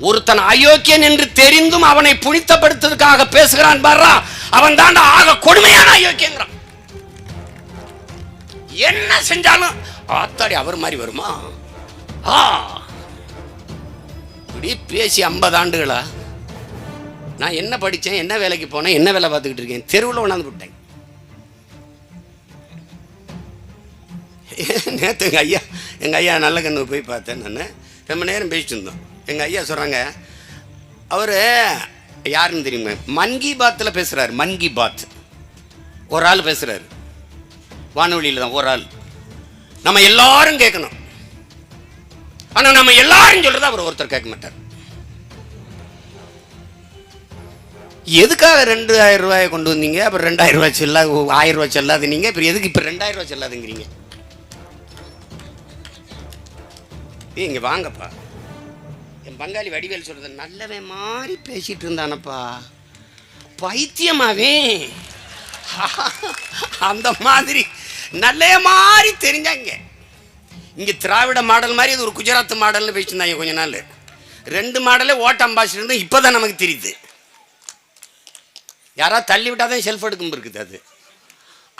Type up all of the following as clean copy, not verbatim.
ஒருத்தன் அயோக்கியன் என்று தெரிந்தும் அவனை புனித்தப்படுத்துவதற்காக பேசுகிறான் பாரா, அவன் தாண்டா ஆக கொடுமையான அயோக்கியங்கிறான். என்ன செஞ்சாலும் ஆத்தாடி அவர் மாதிரி வருமா? இப்படி பேசி 50 ஆண்டுகளா? நான் என்ன படித்தேன், என்ன வேலைக்கு போனேன், என்ன வேலை பார்த்துக்கிட்டு இருக்கேன்? தெருவில் கொண்டாந்து விட்டேன். நேற்று எங்கள் ஐயா நல்ல கண்ணு போய் பார்த்தேன். நான் ரொம்ப நேரம் பேசிட்டு இருந்தோம். எங்கள் ஐயா சொல்கிறாங்க, அவர் யாருன்னு தெரியுமா? மன் கி பாத்தில் பேசுகிறாரு. மன் கி பாத் ஒரு ஆள் பேசுகிறாரு, வானொலியில் தான் ஒரு ஆள். நம்ம எல்லாரும் கேட்கணும், ஆனால் நம்ம எல்லாரும் சொல்கிறத அவர் ஒருத்தர் கேட்க மாட்டார். எதுக்காக 2000 ரூபாயை கொண்டு வந்தீங்க? அப்புறம் 2000 ரூபாய் செல்லாது, 1000 ரூபாய் செல்லாது. நீங்கள் இப்போ எதுக்கு இப்போ 2000 ரூபாய் செல்லாதுங்கிறீங்க? இங்கே வாங்கப்பா. என் பங்காளி வடிவேல் சொல்கிறது, நல்லவே மாதிரி பேசிகிட்டு இருந்தானப்பா, பைத்தியமாவே அந்த மாதிரி நல்ல மாதிரி தெரிஞ்சாங்க. இங்கே திராவிட மாடல் மாதிரி அது ஒரு குஜராத் மாடல்னு பேசியிருந்தாங்க கொஞ்ச நாள். 2 மாடலே ஓட்ட அம்பாசிடர் இருந்து இப்போ தான் நமக்கு தெரியுது. யாராவது தள்ளி விட்டால் தான் செல்ஃப் எடுக்கும் இருக்குது. அது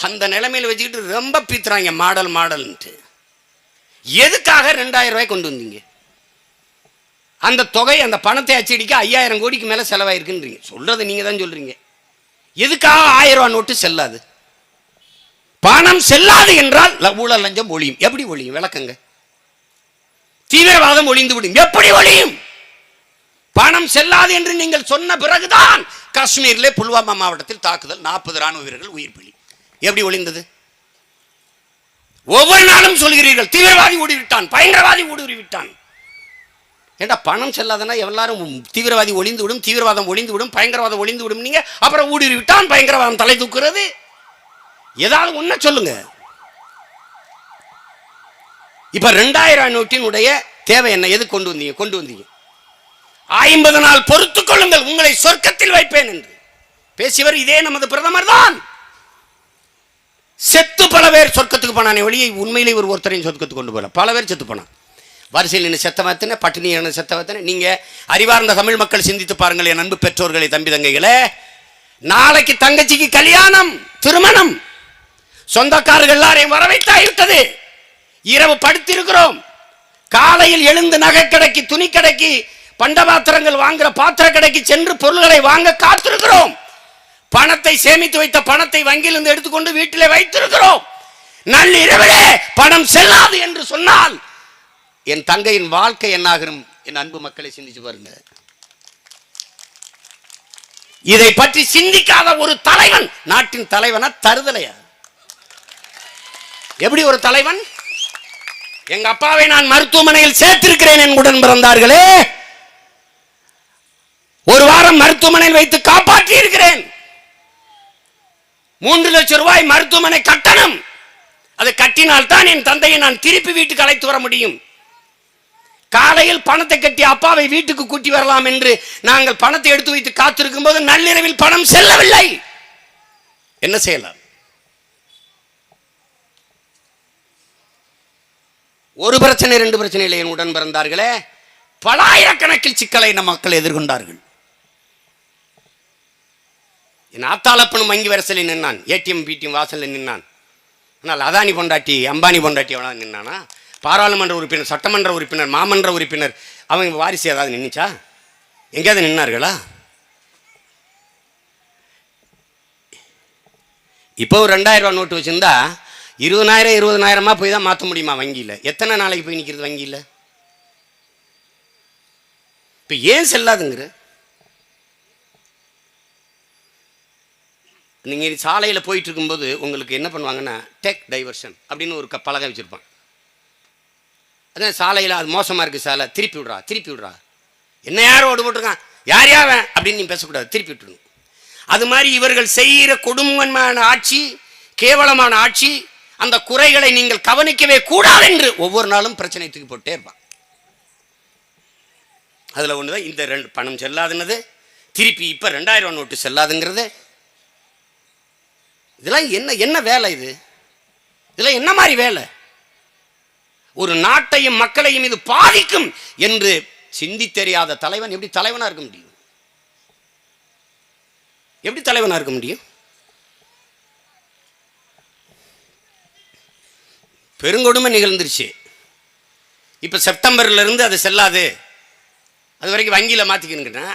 அந்த நிலைமையில் வச்சுக்கிட்டு ரொம்ப பீத்துறாங்க மாடல் மாடல்ன்ட்டு. எதுக்காக 2000 ரூபாய் கொண்டு வந்தீங்க? அந்த தொகை, அந்த பணத்தை அச்சடிக்க 5000 கோடிக்கு மேலே செலவாயிருக்குன்றீங்க. சொல்றது நீங்கள் தான் சொல்றீங்க. எதுக்காக 1000 ரூபாய் நோட்டு செல்லாது? பணம் செல்லாது என்றால் ஊழல் லஞ்சம் ஒழியும். எப்படி ஒழியும்? விளக்கங்க. தீவிரவாதம் ஒழிந்து விடும். எப்படி ஒழியும்? பணம் செல்லாது என்று நீங்கள் சொன்ன பிறகுதான் காஷ்மீரிலே புல்வாமா மாவட்டத்தில் தாக்குதல், 40 ராணுவ வீரர்கள் உயிர் பலி. எப்படி ஒழிந்தது? ஒவ்வொரு நாளும் சொல்கிறீர்கள், தீவிரவாதி ஊடுருவிட்டான், பயங்கரவாதி ஊடுருவிட்டான். ஏண்டா பணம் செல்லாதனா எல்லாரும் தீவிரவாதி ஒளிந்து விடும், தீவிரவாதம் ஒளிந்து விடும், பயங்கரவாதம் ஒளிந்து விடும். நீங்க அப்புறம் ஊடுருவிட்டான், பயங்கரவாதம் தலை தூக்குறது. ஏதாவது ஒன்ன சொல்லுங்க. இப்ப 2000 நோட்டினுடைய தேவை என்ன? எது கொண்டு வந்தீங்க? 50 நாள் பொறுத்துக் கொள்ளுங்கள், உங்களை சொர்க்கத்தில் வைப்பேன் என்று பேசியவர் இதே நமது பிரதமர் தான். செத்து பல பேர் சொர்க்கத்துக்கு போனானே ஒழிய உண்மையிலே ஒருத்தரையும் சொர்க்கத்துக்கு கொண்டு போகல. பல பேர் செத்து போனான். வரிசையில் நின்று செத்தவத்தனை, பட்டினி செத்தவத்தனை. நீங்க அறிவார்ந்த தமிழ் மக்கள் சிந்தித்து பாருங்கள். என் அன்பு பெற்றோர்களை, தம்பி தங்கைகளே, நாளைக்கு தங்கச்சிக்கு கல்யாணம், திருமணம், சொந்தக்காரர்கள் எல்லாரையும் வரவைத்தாயிட்டது. இரவு படுத்திருக்கிறோம். காலையில் எழுந்து நகை கடைக்கு, துணி கடைக்கு, பண்டபாத்திரங்கள் வாங்குற பாத்திர கடைக்கு சென்று பொருள்களை வாங்க காத்திருக்கிறோம். பணத்தை சேமித்து வைத்த பணத்தை வங்கியிலிருந்து எடுத்துக்கொண்டு வீட்டிலே வைத்திருக்கிறோம். நள்ளிரவிலே பணம் செல்லாது என்று சொன்னால் என் தங்கையின் வாழ்க்கை என்னாகும்? என் அன்பு மக்களை சிந்திச்சு பாருங்க. இதை பற்றி சிந்திக்காத ஒரு தலைவன் நாட்டின் தலைவனா? தருதலையா? எப்படி ஒரு தலைவன்? எங்க அப்பாவை நான் மருத்துவமனையில் சேர்த்திருக்கிறேன். என் உடன் பிறந்தார்களே, 1 வாரம் மருத்துவமனையில் வைத்து காப்பாற்றி இருக்கிறேன். 3 லட்சம் ரூபாய் மருத்துவமனை கட்டணம். அதை கட்டினால் தான் என் தந்தையை நான் திருப்பி வீட்டுக்கு அழைத்து வர முடியும். காலையில் பணத்தை கட்டி அப்பாவை வீட்டுக்கு கூட்டி வரலாம் என்று நாங்கள் பணத்தை எடுத்து வைத்து காத்திருக்கும் போது நள்ளிரவில் பணம் செல்லவில்லை. என்ன செய்யலாம்? ஒரு பிரச்சனை 2 பிரச்சனை இல்லை. என் உடன் பிறந்தார்களே, பல ஆயிரக்கணக்கில் சிக்கலை நம் மக்கள் எதிர்கொண்டார்கள். என் ஆத்தாளப்பனும் வங்கி வரிசையில் நின்னான், ஏடிஎம் பிடிஎம் வாசலில் நின்னான். ஆனால் அதானி பொண்டாட்டி, அம்பானி பொண்டாட்டி எவ்வளோ நின்னானா? பாராளுமன்ற உறுப்பினர், சட்டமன்ற உறுப்பினர், மாமன்ற உறுப்பினர், அவங்க வாரிசு ஏதாவது நின்றுச்சா? எங்கேயாவது நின்னார்களா? இப்போ ஒரு 2000 ரூபா நோட்டு வச்சிருந்தா 20,000 20,000 போய் தான் மாற்ற முடியுமா வங்கியில்? எத்தனை நாளைக்கு போய் நிற்கிறது வங்கியில்? இப்போ ஏன் செல்லாதுங்கிற? நீங்கள் சாலையில் போயிட்டு இருக்கும்போது உங்களுக்கு என்ன பண்ணுவாங்கன்னா, டேக் டைவர்ஷன் அப்படின்னு ஒரு பலகை வச்சுருப்பான். அதான் சாலையில் அது மோசமாக இருக்குது சாலை, திருப்பி விட்றா. என்ன யார் ஓடு போட்டிருக்கான், யாவன் அப்படின்னு நீ பேசக்கூடாது, திருப்பி விட்டுருணும். அது மாதிரி இவர்கள் செய்கிற கொடுமையான ஆட்சி, கேவலமான ஆட்சி, அந்த குறைகளை நீங்கள் கவனிக்கவே கூடாது என்று ஒவ்வொரு நாளும் பிரச்சனை தூக்கி போட்டே இருப்பான். அதில் ஒன்று தான் இந்த பணம் செல்லாதுன்னது, திருப்பி இப்போ 2000 ரூபா நோட்டு செல்லாதுங்கிறது. இதெல்லாம் என்ன வேலை? இதெல்லாம் என்ன மாதிரி வேலை? ஒரு நாட்டையும் மக்களையும் இது பாதிக்கும் என்று சிந்தி தெரியாத தலைவன் எப்படி தலைவனா இருக்க முடியும்? எப்படி தலைவனா இருக்க முடியும்? பெருங்கொடுமை நிகழ்ந்துருச்சு. இப்போ செப்டம்பர்ல இருந்து அது செல்லாது, அது வரைக்கும் வங்கியில் மாற்றிக்கணுங்கன்னா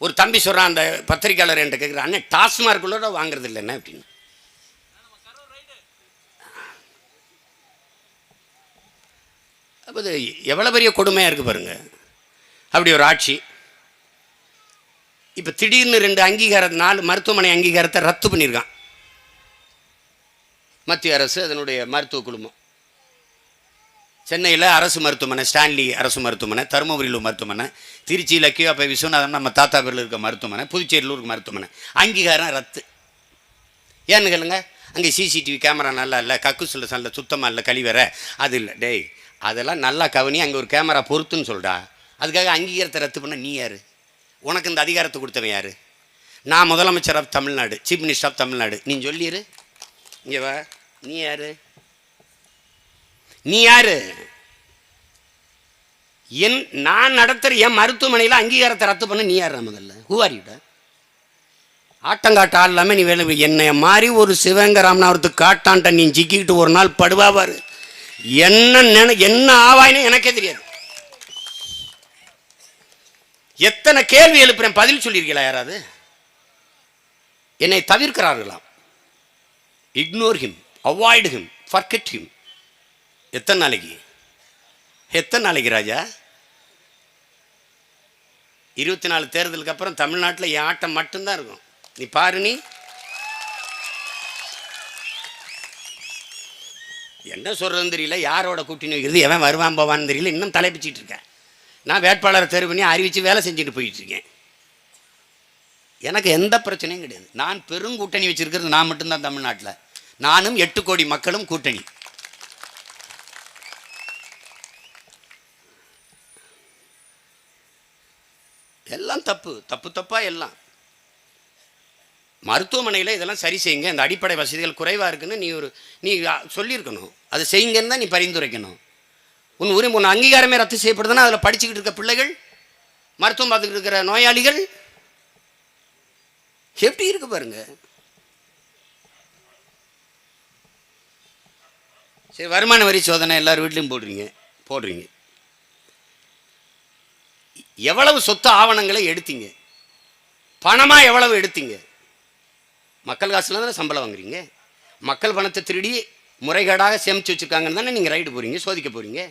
ஒரு தம்பி சொல்கிறான், அந்த பத்திரிக்கையாளர் என்கிட்ட கேட்குறான், அண்ணன் டாஸ்மார்க்குள்ளோட வாங்குறது இல்லை என்ன அப்படின்னு. அப்போ இது எவ்வளோ பெரிய கொடுமையாக இருக்குது பாருங்க. அப்படி ஒரு ஆட்சி. இப்போ திடீர்னு 2 அங்கீகாரம், 4 மருத்துவமனை அங்கீகாரத்தை ரத்து பண்ணியிருக்கான் மத்திய அரசு, அதனுடைய மருத்துவ குழுமம். சென்னையில் அரசு மருத்துவமனை, ஸ்டான்லி அரசு மருத்துவமனை, தருமபுரியில் மருத்துவமனை, திருச்சியில் கியூஆப்பை விஸ்வநாதன் நம்ம தாத்தா பேரில் இருக்க மருத்துவமனை, புதுச்சேரியில் இருக்க மருத்துவமனை, அங்கீகாரம் ரத்து. ஏன்னு கேளுங்க, அங்கே சிசிடிவி கேமரா நல்லா இல்லை, கக்குசில் நல்ல சுத்தமாக இல்லை, கழிவற அது இல்லை. டேய், அதெல்லாம் நல்லா கவனி, அங்கே ஒரு கேமரா பொறுத்துன்னு சொல்கிறா. அதுக்காக அங்கீகாரத்தை ரத்து பண்ண நீ யார்? உனக்கு இந்த அதிகாரத்தை கொடுத்தவன் யார்? நான் முதலமைச்சர் of Tamil Nadu, chief minister of Tamil Nadu, நீ சொல்லிடு. இங்கே வா, நீ யார்? நீ யாரு? நான் நடத்துகிற என் மருத்துவமனையில் அங்கீகாரத்தை ரத்து பண்ண நீ யார்? முதல்ல ஹூவாரிட ஆட்டங்காட்ட ஆள் இல்லாமல் நீ வேலை. என்னை மாதிரி ஒரு சிவகங்கை ராமநாதத்துக்கு காட்டான்ட்ட நீ ஜிக்கிக்கிட்டு ஒரு நாள் படுவாவாரு. என்ன ஆவாயின்னு எனக்கே தெரியாது. எத்தனை கேள்வி எழுப்புறேன், பதில் சொல்லியிருக்கீங்களா யாராவது? என்னை தவிர்க்கிறார்களாம். Ignore him, avoid him, forget him. எத்தனை நாளைக்கு ராஜா? 24 தேர்தலுக்கு அப்புறம் தமிழ்நாட்டில் என் ஆட்டம் மட்டும்தான் இருக்கும். நீ பாரு, நீ என்ன சொல்றதுன்னு தெரியல, யாரோட கூட்டணி வைக்கிறது, எவன் வருவான் போவான்னு தெரியல. இன்னும் தலைப்பிச்சிட்டு இருக்கேன். நான் வேட்பாளரை தேர்வு பண்ணி அறிவித்து வேலை செஞ்சுட்டு போயிட்டு இருக்கேன். எனக்கு எந்த பிரச்சனையும் கிடையாது. நான் பெருங்கூட்டணி வச்சிருக்கிறது நான் மட்டும்தான் தமிழ்நாட்டில். நானும் 8 கோடி மக்களும் கூட்டணி. எல்லாம் தப்பா எல்லாம். மருத்துவமனையில் இதெல்லாம் சரி செய்யுங்க, இந்த அடிப்படை வசதிகள் குறைவாக இருக்குன்னு நீ சொல்லியிருக்கணும். அதை செய்யுங்கன்னு தான் நீ பரிந்துரைக்கணும். உன் அங்கீகாரமே ரத்து செய்யப்படுதுன்னா அதில் படிச்சுக்கிட்டு இருக்க பிள்ளைகள், மருத்துவம் பார்த்துக்கிட்டு இருக்கிற நோயாளிகள் எப்படி இருக்கு பாருங்க. சரி, வருமான வரி சோதனை எல்லார் வீட்லையும் போடுறீங்க. எவ்வளவு சொத்து ஆவணங்களை எடுத்தீங்க? பணமா எவ்வளவு எடுத்தீங்க? மக்கள் காசுல தானே சம்பளம் வாங்குறீங்க. மக்கள் பணத்தை திருடி முறைகேடாக சேமிச்சு வச்சிருக்காங்கன்னு தானே நீங்க ரைடு போறீங்க, சோதிக்க போறீங்க.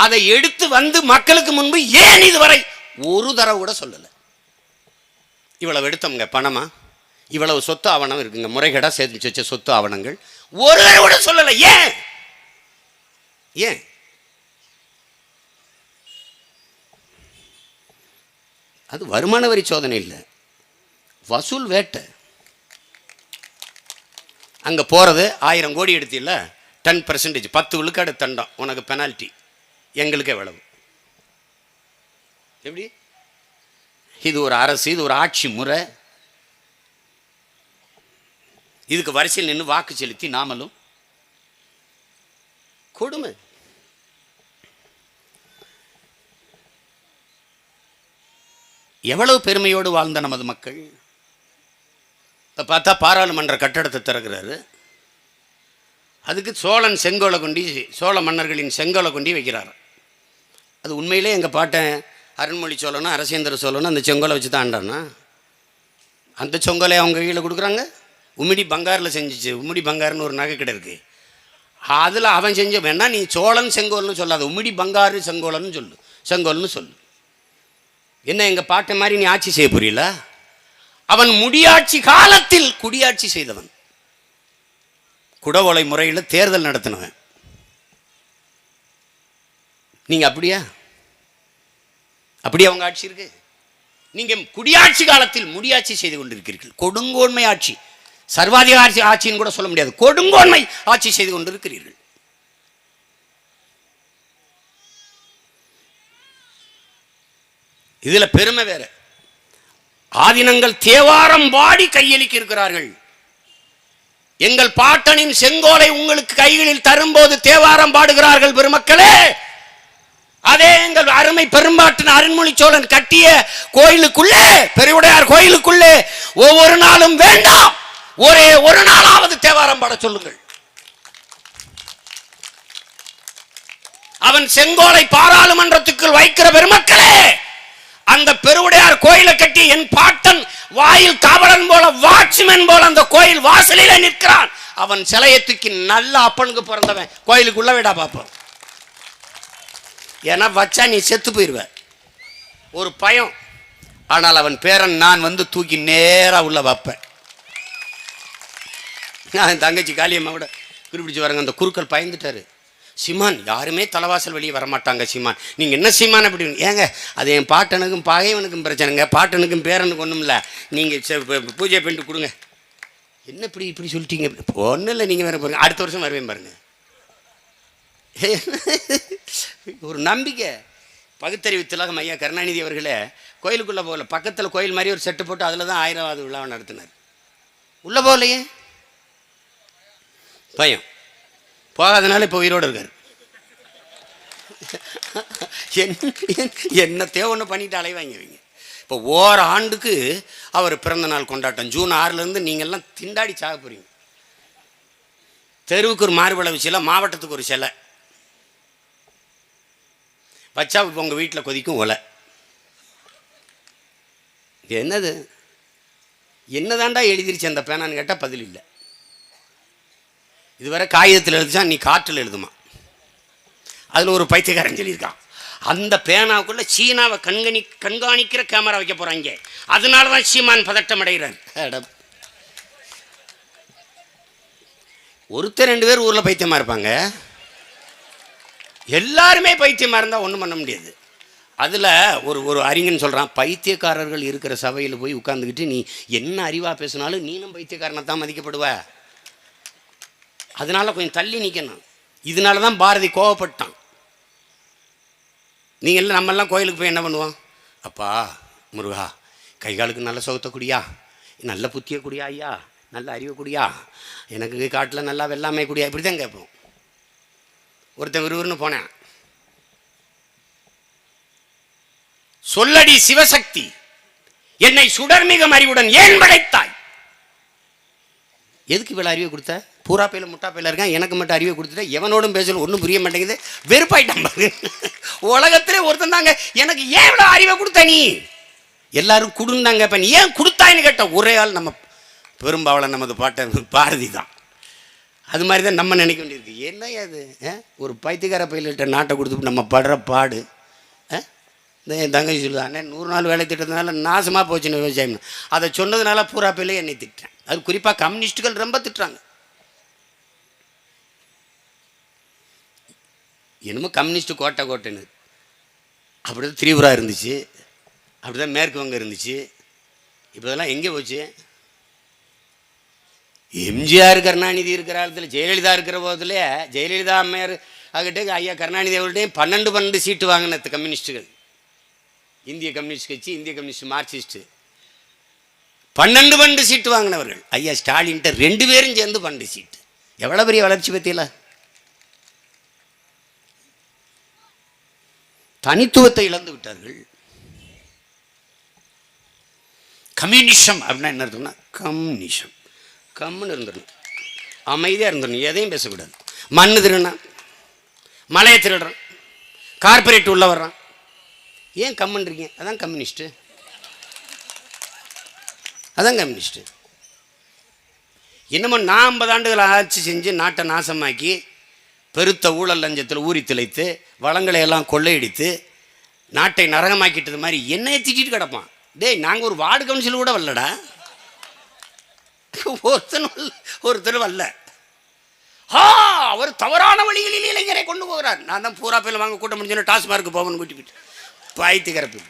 அதை எடுத்து வந்து மக்களுக்கு முன்பு ஏன் இதுவரை ஒரு தடவை கூட சொல்லலை? இவ்வளவு எடுத்தவங்க பணமா, இவ்வளவு சொத்து ஆவணம் இருக்குங்க, முறைகேடா சேமிச்சு வச்ச சொத்து ஆவணங்கள் ஒரு தடவை கூட சொல்லலை. ஏன்? அது வருமான வரி சோதனை இல்லை, வசூல் வேட்டை. அங்கே போகிறது 1000 கோடி எடுத்தில்ல, 10%, 10 விழுக்காடு தண்டம் உனக்கு பெனால்ட்டி. எங்களுக்கு எவ்வளவு? எப்படி? இது ஒரு அரசு, இது ஒரு ஆட்சி முறை. இதுக்கு வரிசையில் நின்று வாக்கு செலுத்தி நாமளும் கொடுமை. எவ்வளவு பெருமையோடு வாழ்ந்த நமது மக்கள். இப்போ பார்த்தா பாராளுமன்ற கட்டடத்தை திறக்கிறாரு. அதுக்கு சோழன் செங்கோலை கொண்டி, சோழ மன்னர்களின் செங்கோலை கொண்டி வைக்கிறார். அது உண்மையிலே எங்கள் பாட்டன் அருண்மொழி சோழனும் அரசேந்திர சோழனும் அந்த செங்கோலை வச்சு தான் ஆண்டானா. அந்த செங்கோலை அவங்க கையில் கொடுக்குறாங்க. உம்மிடி பங்காரில் செஞ்சிச்சு. உம்மிடி பங்காருன்னு ஒரு நகை கடை இருக்குது, அதில் அவன் செஞ்ச. வேணா நீ சோழன் செங்கோல்னு சொல்லாத, உம்மிடி பங்காரு செங்கோல்னு சொல்லு. என்ன எங்கள் பாட்டை மாதிரி நீ ஆட்சி செய்ய புரியல? அவன் முடியாட்சி காலத்தில் குடியாட்சி செய்தவன், குடவோலை முறையில் தேர்தல் நடத்தினவன். நீங்க அப்படியா அவங்க ஆட்சி இருக்கு? நீங்க குடியாட்சி காலத்தில் முடியாட்சி செய்து கொண்டிருக்கிறீர்கள். கொடுங்கோன்மை ஆட்சி, சர்வாதிகார ஆட்சின்னு கூட சொல்ல முடியாது, கொடுங்கோன்மை ஆட்சி செய்து கொண்டிருக்கிறீர்கள். இதுல பெருமை வேற. ஆதினங்கள் தேவாரம் பாடி கையளிக்க இருக்கிறார்கள். எங்கள் பாட்டனின் செங்கோலை உங்களுக்கு கைகளில் தரும்போது தேவாரம் பாடுகிறார்கள் பெருமக்களே. அதே எங்கள் அருமை பெரும்பாட்டின் அருண்மொழி சோழன் கட்டிய கோயிலுக்குள்ளே, பெருவுடையார் கோயிலுக்குள்ளே ஒவ்வொரு நாளும் வேண்டாம், ஒரே ஒரு நாளாவது தேவாரம் பாட சொல்லுங்கள். அவன் செங்கோலை பாராளுமன்றத்துக்குள் வைக்கிற பெருமக்களே, அந்த பெருவுடையார் கோயிலை கட்டி என் பாட்டன் வாயில் காவலன் போல, வாட்ச்மேன் போல அந்த கோயில் வாசலிலே நிற்கிறான். அவன் சிலையை தூக்கி நல்ல அப்பனுக்கு பிறந்தவன் கோயிலுக்குள்ள விடா பார்ப்போம். ஏன்னா வச்சா நீ செத்து போயிருவ, ஒரு பயம். ஆனால் அவன் பேரன் நான் வந்து தூக்கி நேரா உள்ள வைப்பேன். நான் தங்கச்சி காளியம்மா கூட குறிப்பிடிச்சு வரங்க, அந்த குருக்கள் பயந்துட்டாரு. சீமான் யாருமே தலைவாசல் வெளியே வரமாட்டாங்க சீமான், நீங்கள் என்ன சீமான் அப்படி? ஏங்க அது என் பாட்டனுக்கும் பகைவனுக்கும் பிரச்சனைங்க, பாட்டனுக்கும் பேரனுக்கும் ஒன்றும் இல்லை, நீங்கள் பூஜை பண்ணிட்டு கொடுங்க. என்ன இப்படி இப்படி சொல்லிட்டீங்க? ஒன்றும் இல்லை, நீங்கள் வேறு பாருங்க, அடுத்த வருஷம் வருவேன் பாருங்க. ஒரு நம்பிக்கை. பகுத்தறிவு திலகம் ஐயா கருணாநிதி அவர்களே கோயிலுக்குள்ளே போகல, பக்கத்தில் கோயில் மாதிரி ஒரு செட்டு போட்டு அதில் தான் 1000வது விழாவை நடத்தினார். உள்ளே போகலையே, பயம். போகாதனால இப்போ உயிரோடு இருக்கார். என்னத்தையோ ஒன்று பண்ணிட்டு அலைவாங்க வைங்க. இப்போ ஆண்டுக்கு அவர் பிறந்த நாள் கொண்டாட்டம் ஜூன் 6லேருந்து நீங்கள்லாம் திண்டாடி சாக போகிறீங்க. தெருவுக்கு ஒரு மாறுபளவு சிலை, மாவட்டத்துக்கு ஒரு சிலை வச்சா இப்போ உங்கள் வீட்டில் கொதிக்கும் ஒலை. என்னது என்னதாண்டா எழுதிருச்சு அந்த பேனான்னு கேட்டால் பதில் இல்லை. இதுவரை காகிதத்தில் எழுதிச்சா, நீ காற்றில் எழுதுமா. அதில் ஒரு பைத்தியக்காரன் சொல்லியிருக்கான், அந்த பேனாவுக்குள்ளே சீனாவை கண்காணிக்கிற கேமரா வைக்க போகிறாங்க, அதனால தான் சீமான் பதட்டம் அடைகிறார். ஒருத்தர் 2 பேர் ஊரில் பைத்தியமாக இருப்பாங்க, எல்லாருமே பைத்தியமாக இருந்தால் ஒன்றும் பண்ண முடியாது. அதில் ஒரு அறிஞன் சொல்கிறான், பைத்தியக்காரர்கள் இருக்கிற சபையில் போய் உட்காந்துக்கிட்டு நீ என்ன அறிவாக பேசினாலும் நீனும் பைத்தியக்காரனை தான் மதிக்கப்படுவ, அதனால கொஞ்சம் தள்ளி நிற்கணும். இதனால தான் பாரதி கோவப்பட்டான். நீங்கள் நம்மெல்லாம் கோயிலுக்கு போய் என்ன பண்ணுவோம்? அப்பா முருகா, கை காலுக்கு நல்ல சுகத்தை குடியா, நல்ல புத்திய குடியா, ஐயா நல்ல அறிவை குடியா, எனக்கு காட்டில் நல்லா வெள்ளாமை குடியா, இப்படி தான் கேட்போம். ஒருத்தன் விறுவிறுன்னு போனேன், சொல்லடி சிவசக்தி என்னை சுடர்மிகம் அறிவுடன் ஏன் படைத்தாய்? எதுக்கு இவ்வளோ அறிவை கொடுத்த? பூரா பையில முட்டா பையில இருக்கான், எனக்கு மட்டும் அறிவை கொடுத்துட்ட, எவனோடும் பேசணும், ஒன்றும் புரிய மாட்டேங்குது, வெறுப்பாயிட்டான் பாரு. உலகத்திலே ஒருத்தன் தாங்க எனக்கு ஏன் இவ்வளோ அறிவை கொடுத்த நீ? எல்லாரும் கொடுந்தாங்க, இப்போ நீ ஏன் கொடுத்தாயின்னு கேட்ட ஒரே ஆள் நம்ம பெரும்பாவளன் நமது பாட்ட பாரதி தான். அது மாதிரி தான் நம்ம நினைக்க வேண்டியிருக்கு. என்ன அது ஒரு பைத்தியக்கார பையில்கிட்ட நாட்டை கொடுத்து நம்ம படுற பாடு. இந்த என் தங்கச்சி சொல்லுது, அண்ணே 100 நாள் வேலை திட்டத்தினால நாசமாக போச்சுன்னு விவசாயம், அதை சொன்னதுனால பூரா பையில என்னை திட்டேன். அது குறிப்பாக கம்யூனிஸ்டுகள் ரொம்ப திட்டுறாங்க. என்னமோ கம்யூனிஸ்ட் கோட்டைன்னு அப்படி தான் திரிபுரா இருந்துச்சு, அப்படி தான் மேற்கு வங்கம் இருந்துச்சு. இப்போ இதெல்லாம் எங்கே போச்சு? எம்ஜிஆர் கருணாநிதி இருக்கிற காலத்தில், ஜெயலலிதா இருக்கிற போதில், ஜெயலலிதா அம்மையார் ஆகிட்டே ஐயா கருணாநிதி அவர்கள்ட்டையும் 12 சீட்டு வாங்கினது கம்யூனிஸ்ட்டுகள். இந்திய கம்யூனிஸ்ட் கட்சி, இந்திய கம்யூனிஸ்ட் மார்க்சிஸ்ட்டு 12 சீட்டு வாங்கினவர்கள். ஐயா ஸ்டாலின்கிட்ட 2 பேரும் சேர்ந்து 12 சீட்டு. எவ்வளோ பெரிய வளர்ச்சி பற்றியில. தனித்துவத்தை இழந்து விட்டார்கள். கம்யூனிசம் அப்படின்னா என்ன இருக்குன்னா, கம்யூனிசம் கம்முன்னு இருந்துடணும், அமைதியாக இருந்துடணும், எதையும் பேசக்கூடாது. மண்ணு திருடுனா, மலையை திருடுறான், கார்பரேட் உள்ள வர்றான், ஏன் கம்முன்றீங்க? அதான் கம்யூனிஸ்ட்டு, அதான் கம்யூனிஸ்ட்டு. இன்னமும் 50 ஆண்டுகள் ஆட்சி செஞ்சு நாட்டை நாசமாக்கி பெருத்த ஊழல் லஞ்சத்தில் ஊறி திளைத்து வளங்களை எல்லாம் கொள்ளையடித்து நாட்டை நரகமாக்கிட்டது மாதிரி என்னையை திட்டிட்டு கிடப்பான். டேய், நாங்கள் ஒரு வார்டு கவுன்சில் கூட வரலடா, ஒருத்தர் வரல. அவர் தவறான வழிகளில் இளைஞரை கொண்டு போகிறார். நான் தான் பூரா பேர் வாங்க கூட்டம் முடிஞ்சோன்னா டாஸ்மார்க்கு போகணும்னு கூட்டிக்கிட்டு பாய்த்து கிடப்பு.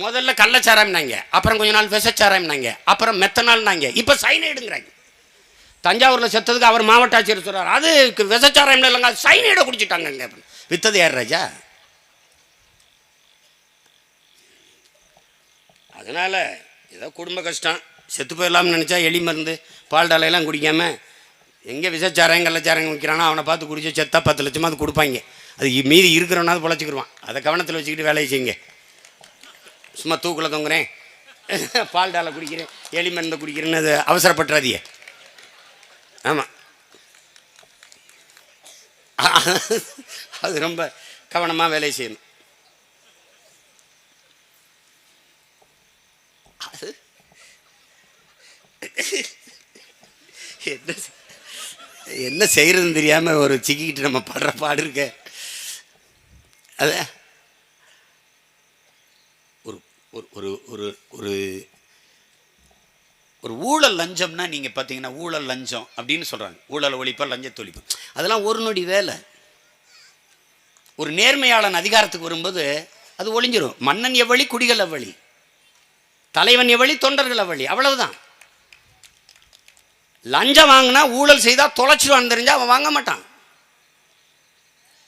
முதல்ல கள்ளச்சாராயம்னாங்க, அப்புறம் கொஞ்ச நாள் விசச்சாராயம்னாங்க, அப்புறம் மெத்தனால்னாங்க, இப்போ சைனைடுங்கிறாங்க. தஞ்சாவூரில் செத்ததுக்கு அவர் மாவட்ட ஆட்சியர் சொல்கிறார், அது விசச்சாராயம் இல்லைங்க, அது சைனைடை குடிச்சிட்டாங்க. வித்தது யார் ராஜா? அதனால் ஏதோ குடும்ப கஷ்டம், செத்து போயிடலாம்னு நினச்சா எலி மருந்து பால் டாலையெல்லாம் குடிக்காமல் எங்கே விசச்சாராயம் கள்ளச்சாராயம் விற்கிறானோ அவனை பார்த்து குடிச்சு செத்தா 10 லட்சமாக அது கொடுப்பாங்க. அது மீதி இருக்கிறவனாவது பொழைச்சிக்கிடுவான். அதை கவனத்தில் வச்சுக்கிட்டு வேலையை செய்யுங்க. சும்மா தூக்கில் தொங்குறேன், பால் டாலை குடிக்கிறேன், எலி மருந்தை குடிக்கிறேன்னு அது அவசரப்பட்டுறாதிய. ஆமாம், அது ரொம்ப கவனமாக வேலையை செய்யணும். அது என்ன செய்யறதுன்னு தெரியாம ஒரு சிக்கிக்கிட்டு நம்ம படுற பாடு இருக்க. அத ஒரு ஒரு ஒரு ஒரு ஒரு ஊழல் லஞ்சம்னா நீங்க பாத்தீங்கன்னா, ஊழல் லஞ்சம் அப்படின்னு சொல்றாங்க. ஊழல் ஒழிப்பா, லஞ்சத்தை ஒழிப்பு, அதெல்லாம் ஒரு நொடி வேலை. ஒரு நேர்மையாளன் அதிகாரத்துக்கு வரும்போது அது ஒளிஞ்சிரும். மன்னன் எவ்வளி, குடிகள் எவ்வளி, தலைவன் எவ்வளி, தொண்டர்கள் எவ்வளி, அவ்வளவுதான். லஞ்சம் வாங்கினா, ஊழல் செய்தா தொலைச்சிடுவான்னு தெரிஞ்சா அவன் வாங்க மாட்டான்.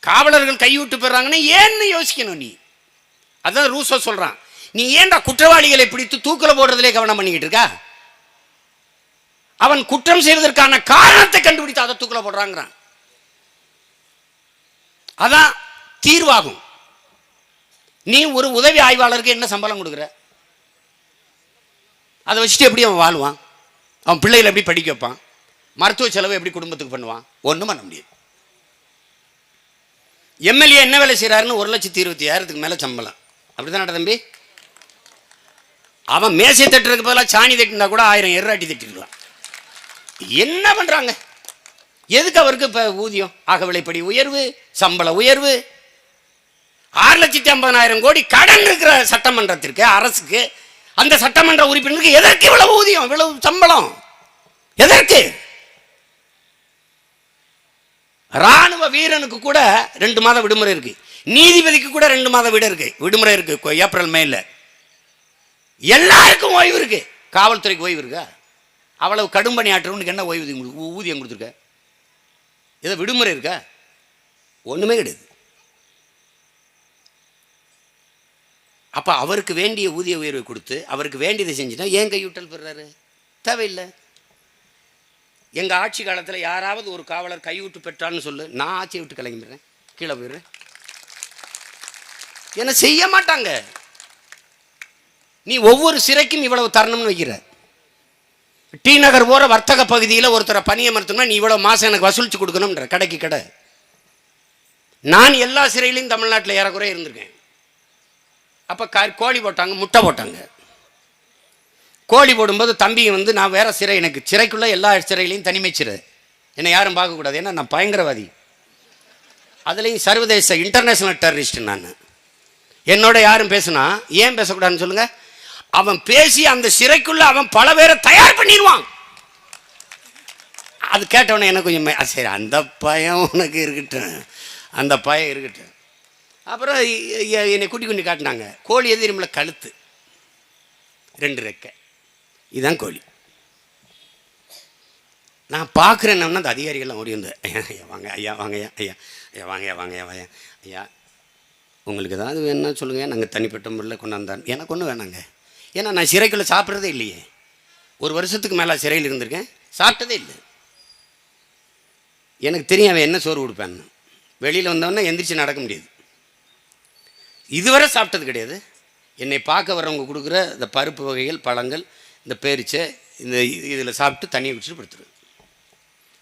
காவலர்கள் கைவிட்டு போயிடுறாங்கன்னு ஏன்னு யோசிக்கணும் நீ. அதான் ரூசோ சொல்றான், நீ ஏன்டா குற்றவாளிகளை பிடித்து தூக்கில போடுறதுலே கவனம் பண்ணிக்கிட்டு இருக்கா? அவன் குற்றம் செய்வதற்கான காரணத்தை கண்டுபிடித்து அதை தூக்கில போடுறாங்கிறான். அதான் தீர்வாகும். நீ ஒரு உதவி ஆய்வாளருக்கு என்ன சம்பளம் கொடுக்குற? அதை வச்சுட்டு எப்படி அவன் வாழ்வான்? அவன் பிள்ளைகளை எப்படி படிக்க வைப்பான்? மருத்துவ செலவு எப்படி குடும்பத்துக்கு பண்ணுவான்? ஒன்றும் பண்ண முடியாது. எம்எல்ஏ என்ன வேலை செய்கிறாருன்னு 1,20,000 மேலே சம்பளம். அப்படிதான் தம்பி. அவன் மேசை தட்டுறதுக்கு பதிலாக சாணி தட்டினா கூட 1000 எர்ராட்டி தட்டிடுவான். என்ன பண்ணுறாங்க? எதுக்கு அவருக்கு இப்போ ஊதியம்? ஆக விலைப்படி உயர்வு, சம்பள உயர்வு, 6,50,000 கோடி கடன் இருக்கிற சட்டமன்றத்திற்கு, அரசுக்கு, அந்த சட்டமன்ற உறுப்பினருக்கு எதற்கு இவ்வளவு ஊதியம், இவ்வளவு சம்பளம்? எதற்கு? ராணுவ வீரனுக்கு கூட 2 மாத விடுமுறை இருக்கு, நீதிபதிக்கு கூட 2 மாத விடுமுறை இருக்கு ஏப்ரல் மேல. எல்லாருக்கும் ஓய்வு இருக்கு. காவல்துறைக்கு ஓய்வு இருக்கா? அவ்வளவு கடும் பணி ஆற்றவனுக்கு என்ன ஊதியம் கொடுத்துருக்க? ஏதோ விடுமுறை இருக்கா? ஒண்ணுமே கிடையாது. அப்ப அவருக்கு வேண்டிய ஊதிய உயர்வை கொடுத்து அவருக்கு வேண்டியதை செஞ்சுட்டா ஏன் கையூட்டல் பெறாரு? தேவையில்லை. எங்க ஆட்சி காலத்தில் யாராவது ஒரு காவலர் கையூட்டு பெற்றான்னு சொல்லு, நான் ஆட்சியை விட்டு கிளம்பிடுறேன், கீழே போயிடுறேன். என்ன செய்ய மாட்டாங்க. நீ ஒவ்வொரு சிறைக்கும் இவ்வளவு தரணும்னு வைக்கிற. டி நகர் போற வர்த்தக பகுதியில் ஒருத்தரை பணியமர்த்தணும்னா நீ இவ்வளவு மாசம் எனக்கு வசூலிச்சு கொடுக்கணும்ன்ற. கடைக்கு கடை. நான் எல்லா சிறையிலையும் தமிழ்நாட்டில் ஏறக்குறைய இருந்திருக்கேன். அப்போ கோழி போட்டாங்க, முட்டை போட்டாங்க. கோழி போடும்போது தம்பி வந்து, நான் வேற சிறை, எனக்கு சிறைக்குள்ள எல்லா சிறையிலையும் தனிமை சிறை, என்னை யாரும் பார்க்கக்கூடாது, ஏன்னா நான் பயங்கரவாதி, அதுலேயும் சர்வதேச இன்டர்நேஷனல் டெரரிஸ்ட். நான் என்னோட யாரும் பேசுனா ஏன் பேசக்கூடாதுன்னு சொல்லுங்க. அவன் பேசி அந்த சிறைக்குள்ள அவன் பல பேரை தயார் பண்ணிடுவான். அது கேட்டவனே எனக்கு கொஞ்சம் சரி, அந்த பயம் உனக்கு இருக்கட்டும், அந்த பயம் இருக்கட்டும். அப்புறம் என்னை கூட்டி கொண்டு காட்டினாங்க. கோழி எது தெரியுமில்ல? கழுத்து, 2 ரெக்கை, இதுதான் கோழி. நான் பார்க்குறேன்னா அந்த அதிகாரிகள்லாம் ஓடி வந்து, ஐயா வாங்க, ஐயா வாங்க, ஐயா ஐயா ஐயா வாங்க, ஐயா வாங்க, ஐயா ஐயா உங்களுக்கு ஏதாவது வேணும்னா சொல்லுங்கள், நாங்கள் தனிப்பட்ட முறையில் கொண்டாந்தான். எனக்கு ஒன்றும் வேணாங்க. ஏன்னா நான் சிறைக்குள்ளே சாப்பிட்றதே இல்லையே. 1 வருஷத்துக்கு மேலே சிறையில் இருந்திருக்கேன், சாப்பிட்டதே இல்லை. எனக்கு தெரியும் அவன் என்ன சோறு கொடுப்பேன்னு. வெளியில் வந்தவொடனே எந்திரிச்சு நடக்க முடியாது. இதுவரை சாப்பிட்டது கிடையாது. என்னை பார்க்க வரவங்க கொடுக்குற இந்த பருப்பு வகைகள், பழங்கள், இந்த பேரிச்சை, இந்த இதில் சாப்பிட்டு தண்ணியை குடிச்சிட்டு படுத்துருவேன்.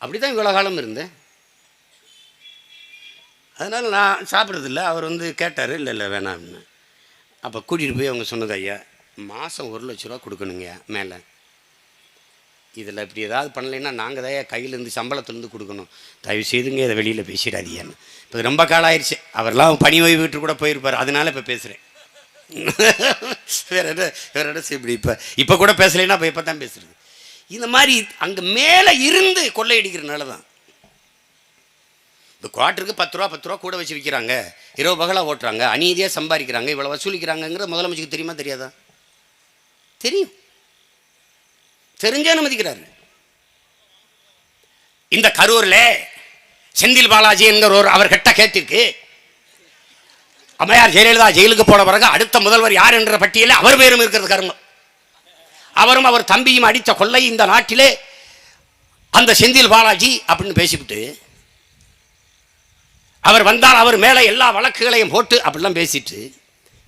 அப்படி தான் இவ்வளோ காலம் இருந்தேன். அதனால் நான் சாப்பிட்றதில்ல. அவர் வந்து கேட்டார், இல்லை இல்லை வேணாம் அப்படின்னு. அப்போ கூட்டிகிட்டு போய் அவங்க சொன்னது, ஐயா மாதம் 1,00,000 ரூபா கொடுக்கணுங்க மேலே, இதில் இப்படி ஏதாவது பண்ணலைன்னா நாங்கள் தான் கையிலேருந்து சம்பளத்துலேருந்து கொடுக்கணும், தயவு செய்துங்க இதை வெளியில் பேசிடாதீங்கன்னு. இப்போ ரொம்ப காலம் ஆயிடுச்சு. அவரெல்லாம் பணி ஓய்வு விட்டு கூட போயிருப்பார். அதனால இப்போ பேசுகிறேன். வேற என்ன இப்படி இப்போ கூட பேசலைன்னா அப்போ எப்போ தான் பேசுறது. இந்த மாதிரி அங்கே மேலே இருந்து கொள்ளையடிக்கிறனால தான் இந்த குவார்ட்டருக்கு 10 ரூபா கூட வச்சு விற்கிறாங்க, இரவு பகலாக ஓட்டுறாங்க, அநீதியாக சம்பாதிக்கிறாங்க, இவ்வளோ வசூலிக்கிறாங்கிறது முதலமைச்சருக்கு தெரியுமா தெரியாதா? தெரியும். தெரிஞ்சே அனுமதிக்கிறாரு. இந்த கரூரில் செந்தில் பாலாஜி என்கிற அவர் கெட்ட கேட்டிருக்கு அம்மையார் ஜெயலலிதா ஜெயிலுக்கு போன பிறகு அடுத்த முதல்வர் யார் என்ற பட்டியலில் அவர் பேரும் இருக்கிறது கருமம். அவரும் அவர் தம்பியும் அடித்த கொள்ளை இந்த நாட்டிலே அந்த செந்தில் பாலாஜி அப்படின்னு பேசிவிட்டு அவர் வந்தால் அவர் மேலே எல்லா வழக்குகளையும் போட்டு அப்படிலாம் பேசிட்டு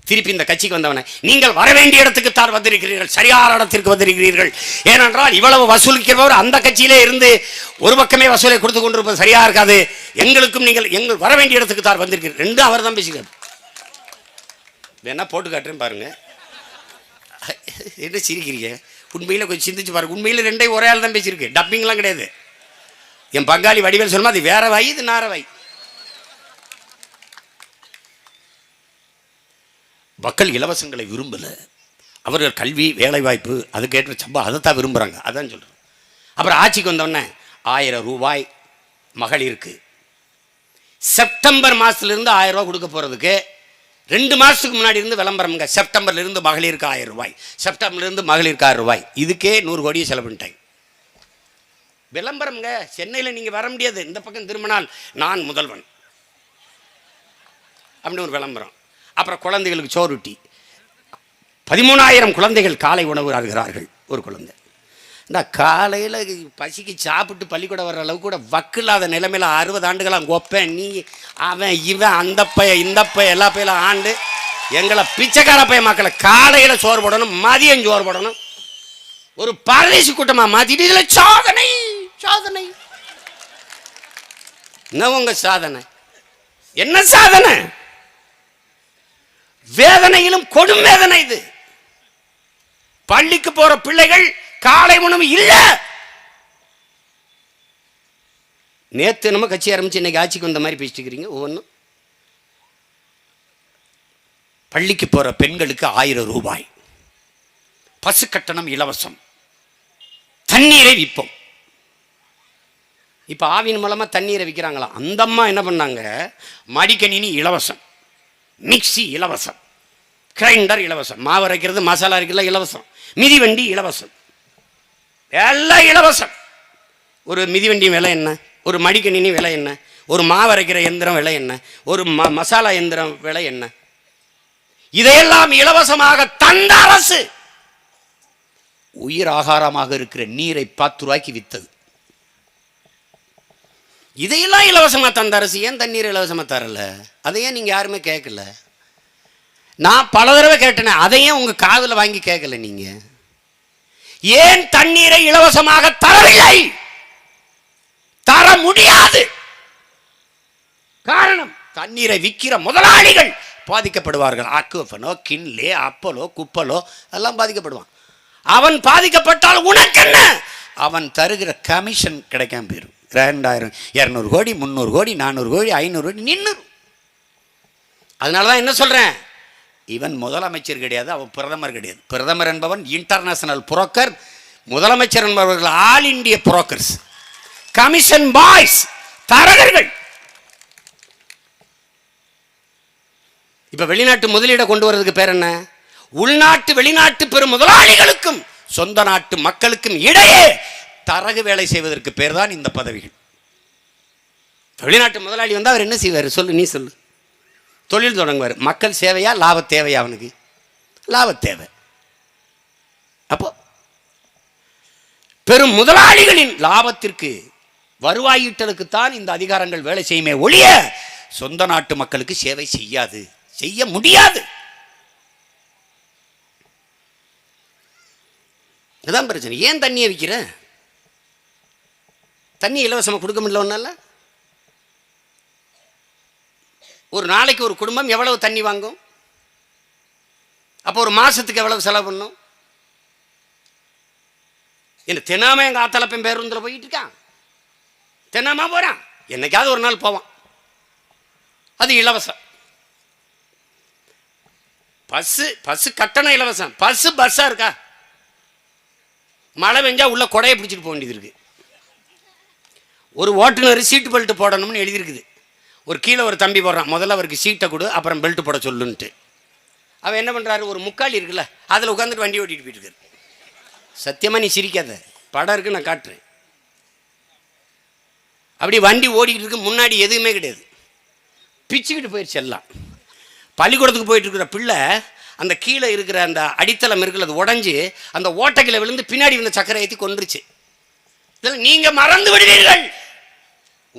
திருப்பி இந்த கட்சிக்கு வந்தவனை, நீங்கள் வர வேண்டிய இடத்துக்கு தான் வந்திருக்கிறீர்கள், சரியான இடத்திற்கு வந்திருக்கிறீர்கள். ஏனென்றால் இவ்வளவு வசூலிக்கிறவர் அந்த கட்சியிலே இருந்து ஒரு பக்கமே வசூலை கொடுத்து கொண்டிருப்பது சரியா இருக்காது. எங்களுக்கும் நீங்கள் எங்கள் வர வேண்டிய இடத்துக்கு தான் வந்திருக்கிறீர்கள். ரெண்டும் அவர் தான் பேசுகிறார். வேணா போட்டு காட்டுறேன் பாருங்க. என்ன சிரிக்கிறீங்க? உண்மையில் கொஞ்சம் சிந்திச்சு பாருங்க. உண்மையில் ரெண்டையும் ஒரே ஆள் தான் பேசியிருக்கு, டப்பிங்லாம் கிடையாது. என் பங்காளி வடிவேல் சொல்லுமா, அது வேற வாய், இது நார வாய். மக்கள் இலவசங்களை விரும்பல, அவர்கள் கல்வி வேலை வாய்ப்பு அதுக்கேற்ற சம்பளம் அதைத்தான் விரும்புகிறாங்க. அதான் சொல்கிறேன். அப்புறம் ஆட்சிக்கு வந்தோடனே 1000 ரூபாய் மகளிருக்கு செப்டம்பர் மாதத்துலேருந்து 1000 ரூபாய் கொடுக்க போகிறதுக்கு 2 மாதத்துக்கு முன்னாடி இருந்து விளம்பரம்ங்க. செப்டம்பர்லேருந்து மகளிருக்கு 1000 ரூபாய், செப்டம்பர்லேருந்து மகளிருக்கு 1000 ரூபாய். இதுக்கே 100 கோடியை செலவு பண்ணிட்டாங்க. விளம்பரம்ங்க. சென்னையில் நீங்கள் வர முடியாது, இந்த பக்கம் திரும்பினால் நான் முதல்வன் அப்படின்னு ஒரு விளம்பரம். அப்புறம் குழந்தைகளுக்கு சோறுட்டி 13,000 குழந்தைகள் காலை உணவு அருகிறார்கள். ஒரு குழந்தை இந்த காலையில் பசிக்கு சாப்பிட்டு பள்ளிக்கூடம் வர்ற அளவுக்கு கூட வக்கில்லாத நிலைமையில் 60 ஆண்டுகளாக கொப்பேன் நீ அவன் இவன் அந்த பைய இந்த பைய எல்லா பையில ஆண்டு எங்களை பிச்சைக்கார பைய மக்களை காலையில் சோறு போடணும், மதியம் சோறு போடணும். ஒரு பரதேசி கூட்டமாக மாற்றிட்டு இதில் சாதனை சாதனை. என்ன உங்க சாதனை? என்ன சாதனை? வேதனையிலும் கொடும் வேதனை இது. பள்ளிக்கு போற பிள்ளைகள் காலை உணவு இல்ல. நேத்து நம்ம கட்சி ஆரம்பிச்சு இன்னைக்கு ஆட்சிக்கு வந்த மாதிரி பேசிட்டு இருக்கிறீங்க. ஒவ்வொன்றும் பள்ளிக்கு போற பெண்களுக்கு 1000 ரூபாய், பசு கட்டணம் இலவசம், தண்ணீரை விற்போம். இப்ப ஆவின் மூலமா தண்ணீரை விற்கிறாங்களா? அந்த அம்மா என்ன பண்ணாங்க, மடிக்கணினி இலவசம், மிக்சி இலவசம், கிரைண்டர் இலவசம், மாவு அரைக்கிறது மசாலா அரைக்கிறது இலவசம், மிதிவண்டி இலவசம், எல்லாம் இலவசம். ஒரு மிதிவண்டி விலை என்ன, ஒரு மடிக்கணினி விலை என்ன, ஒரு மாவு அரைக்கிற எந்திரம் விலை என்ன, ஒரு மசாலா எந்திரம் விலை என்ன, இதையெல்லாம் இலவசமாக தந்த அரசு உயிர் ஆகாரமாக இருக்கிற நீரை 10 ரூபாய்க்கு வித்தது. இதையெல்லாம் இலவசமா தந்த அரசு ஏன் தண்ணீர் இலவசமா தரல? அதையே நீங்க யாருமே கேட்கல. நான் பல தடவை கேட்டேன், அதையும் உங்க காதுல வாங்கி கேட்கல. நீங்க ஏன் தண்ணீரை இலவசமாக தரவில்லை? தர முடியாது. காரணம், தண்ணீரை விற்கிற முதலாளிகள் பாதிக்கப்படுவார்கள். அக்குவனோ கின்லே அப்பலோ குப்பலோ எல்லாம் பாதிக்கப்படுவான். அவன் பாதிக்கப்பட்டால் உனக்கு என்ன? அவன் தருகிற கமிஷன் கிடைக்காம போயிடும். 2000 200 கோடி 300 கோடி 400 கோடி 500 கோடி நின்று. அதனாலதான் என்ன சொல்றேன், இவன் முதலமைச்சர் கிடையாது, அவன் பிரதமர் கிடையாது. பிரதமர் என்பவன் இன்டர்நேஷனல் புரோக்கர், முதலமைச்சர் என்பவர்கள் ஆல் இந்திய புரோக்கர்ஸ், கமிஷன் பாய்ஸ், தரகர்கள். இப்ப வெளிநாட்டு முதலீடை கொண்டு வரதுக்கு பேர் என்ன? உள்நாட்டு வெளிநாட்டு பெரும் முதலாளிகளுக்கும் சொந்த நாட்டு மக்களுக்கும் இடையே தரகு வேலை செய்வதற்கு பேர் தான் இந்த பதவிகள். வெளிநாட்டு முதலாளி வந்தால் அவர் என்ன செய்வார் சொல்லு, நீ சொல்லு. தொழில் தொடங்குவார். மக்கள் சேவையா லாப தேவையா? அவனுக்கு லாப தேவை. அப்போ பெரும் முதலாளிகளின் லாபத்திற்கு வருவாயீட்டலுக்குத்தான் இந்த அதிகாரங்கள் வேலை செய்யுமே ஒழிய சொந்த நாட்டு மக்களுக்கு சேவை செய்யாது, செய்ய முடியாது. அதுதான் பிரச்சனை. ஏன் தண்ணியை விற்கிற? தண்ணி இலவசமாக கொடுக்க முடியல ஒன்னால. ஒரு நாளைக்கு ஒரு குடும்பம் எவ்வளவு தண்ணி வாங்கும்? அப்போ ஒரு மாசத்துக்கு எவ்வளவு செலவு பண்ணும்? என்ன தினாம எங்க ஆத்தலப்பன் பேருந்தில் போயிட்டு இருக்கான், தினாமா போறான், என்னைக்காவது ஒரு நாள் போவான், அது இலவசம். பஸ் கட்டணம் இலவசம். பஸ்ஸா இருக்கா? மழை பெஞ்சா உள்ள கொடையை பிடிச்சிட்டு போக வேண்டியது இருக்கு. ஒரு ஓட்டுநர் சீட்டு பெல்ட் போடணும்னு எழுதியிருக்குது. ஒரு கீழே ஒரு தம்பி போடுறான், முதல்ல அவருக்கு சீட்டை கொடு அப்புறம் பெல்ட் போட சொல்லுன்ட்டு. அவன் என்ன பண்ணுறாரு, ஒரு முக்காலி இருக்குல்ல அதில் உட்காந்துட்டு வண்டி ஓட்டிட்டு போயிட்டு இருக்காரு. சத்தியமாக நீ சிரிக்காத, படம் இருக்கு நான் காட்டுறேன். அப்படி வண்டி ஓடிக்கிட்டு இருக்கு, முன்னாடி எதுவுமே கிடையாது, பிச்சுக்கிட்டு போயிடுச்சு எல்லாம். பள்ளிக்கூடத்துக்கு போயிட்டு இருக்கிற பிள்ளை அந்த கீழே இருக்கிற அந்த அடித்தளம் இருக்குல்ல, அது உடஞ்சி அந்த ஓட்டைக்கில விழுந்து பின்னாடி வந்த சக்கரை ஏற்றி கொண்டுருச்சு. இதில் நீங்க மறந்து விடுவீர்கள்,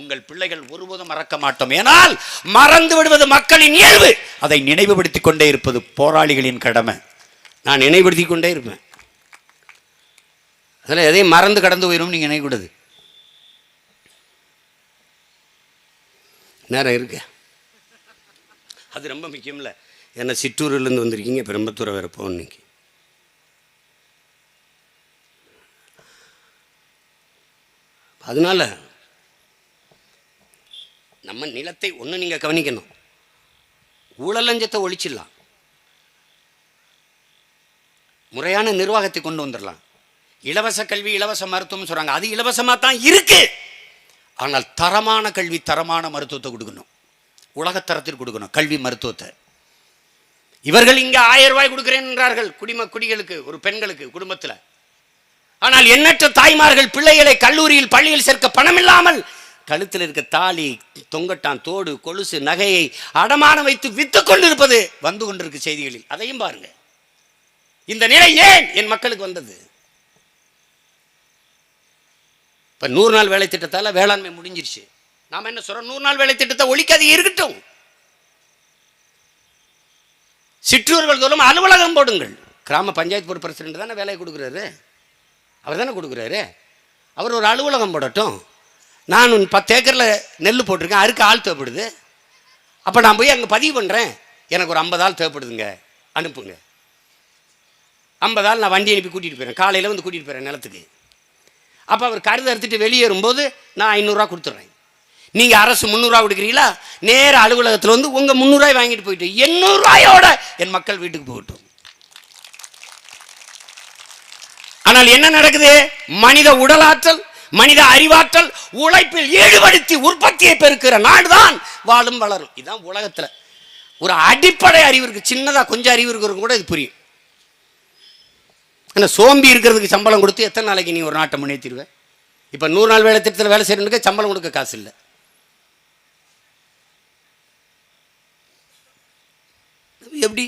உங்கள் பிள்ளைகள் ஒருபோதும் மறக்க மாட்டோம். ஏனால் மறந்து விடுவது மக்களின் இயல்பு. அதை நினைவுபடுத்திக் கொண்டே இருப்பது போராளிகளின் கடமை. நான் நினைவுபடுத்திக் கொண்டே இருப்பேன். அதில் எதையும் மறந்து கடந்து போயிடும் நீங்கள் நினைக்கூடாது. நேரம் இருக்கு, அது ரொம்ப முக்கியம் இல்லை. ஏன்னா சிற்றூரிலேருந்து வந்திருக்கீங்க, பெரும்பத்தூரை வேற போகணும். இன்னைக்கு அதனால நம்ம நிலத்தை ஒன்று நீங்கள் கவனிக்கணும். ஊழலஞ்சத்தை ஒழிச்சிடலாம், முறையான நிர்வாகத்தை கொண்டு வந்துடலாம். இலவச கல்வி இலவச மருத்துவம் சொல்றாங்க, அது இலவசமாக தான் இருக்கு. ஆனால் தரமான கல்வி தரமான மருத்துவத்தை கொடுக்கணும், உலகத்தரத்தில் கொடுக்கணும் கல்வி மருத்துவத்தை. இவர்கள் இங்கே 1000 ரூபாய் கொடுக்கிறேன் என்றார்கள் குடிகளுக்கு, ஒரு பெண்களுக்கு குடும்பத்தில். ஆனால் எண்ணற்ற தாய்மார்கள் பிள்ளைகளை கல்லூரியில் பள்ளியில் சேர்க்க பணம் இல்லாமல் கழுத்தில் இருக்க தாலி, தொங்கட்டான், தோடு, கொலுசு, நகையை அடமானம் வைத்து வித்து கொண்டிருப்பது வந்து கொண்டிருக்கு செய்திகளில். அதையும் பாருங்க. இந்த நிலை ஏன் என் மக்களுக்கு வந்தது? இப்ப 100 நாள் வேலை திட்டத்தால வேளாண்மை முடிஞ்சிருச்சு. நாம என்ன சொல்றோம்? 100 நாள் வேலை திட்டத்தை ஒழிக்காது இருக்கட்டும். சிற்றூர்கள் தோறும் அலுவலகம் போடுங்கள். கிராம பஞ்சாயத்து போர்டு பிரசிடென்ட் தானே வேலையை கொடுக்குறாரு, அவர் தானே கொடுக்குறாரு. அவர் ஒரு அலுவலகம் போடட்டும். நான் 10 ஏக்கரில் நெல் போட்டிருக்கேன், அறுக்க ஆள் தேவைப்படுது. அப்போ நான் போய் அங்கே பதிவு பண்ணுறேன், எனக்கு ஒரு 50 ஆள் தேவைப்படுதுங்க, அனுப்புங்க. 50 ஆள் நான் வண்டி அனுப்பி கூட்டிகிட்டு போயிடுறேன், காலையில் வந்து கூட்டிகிட்டு போயிடுறேன் நிலத்துக்கு. அப்போ அவர் கருது அறுத்துட்டு வெளியேறும்போது நான் 500 ரூபா கொடுத்துட்றேன். நீங்கள் அரசு 300 ரூபா கொடுக்குறீங்களா? நேர அலுவலகத்தில் வந்து உங்கள் 300 ரூபாய் வாங்கிட்டு போயிட்டு 800 ரூபாயோட என் மக்கள் வீட்டுக்கு போகட்டும். ஆனால் என்ன நடக்குது? மனித உடலாற்றல், மனித அறிவாற்றல், உழைப்பில் ஈடுபடுத்தி உற்பத்தியை பெருக்கிற நாடுதான் வாழும் வளரும். இதுதான் உலகத்தில் ஒரு அடிப்படை அறிவு இருக்கு. சின்னதாக கொஞ்சம் அறிவு இருக்கிறவங்க கூட இது புரியும். ஆனால் சோம்பி இருக்கிறதுக்கு சம்பளம் கொடுத்து எத்தனை நாளைக்கு நீ ஒரு நாட்டை முன்னேற்றிடுவேன்? இப்போ 100 நாள் வேலை திட்டத்தில் வேலை செய்யறதுக்கு சம்பளம் கொடுக்க காசு இல்லை. எப்படி?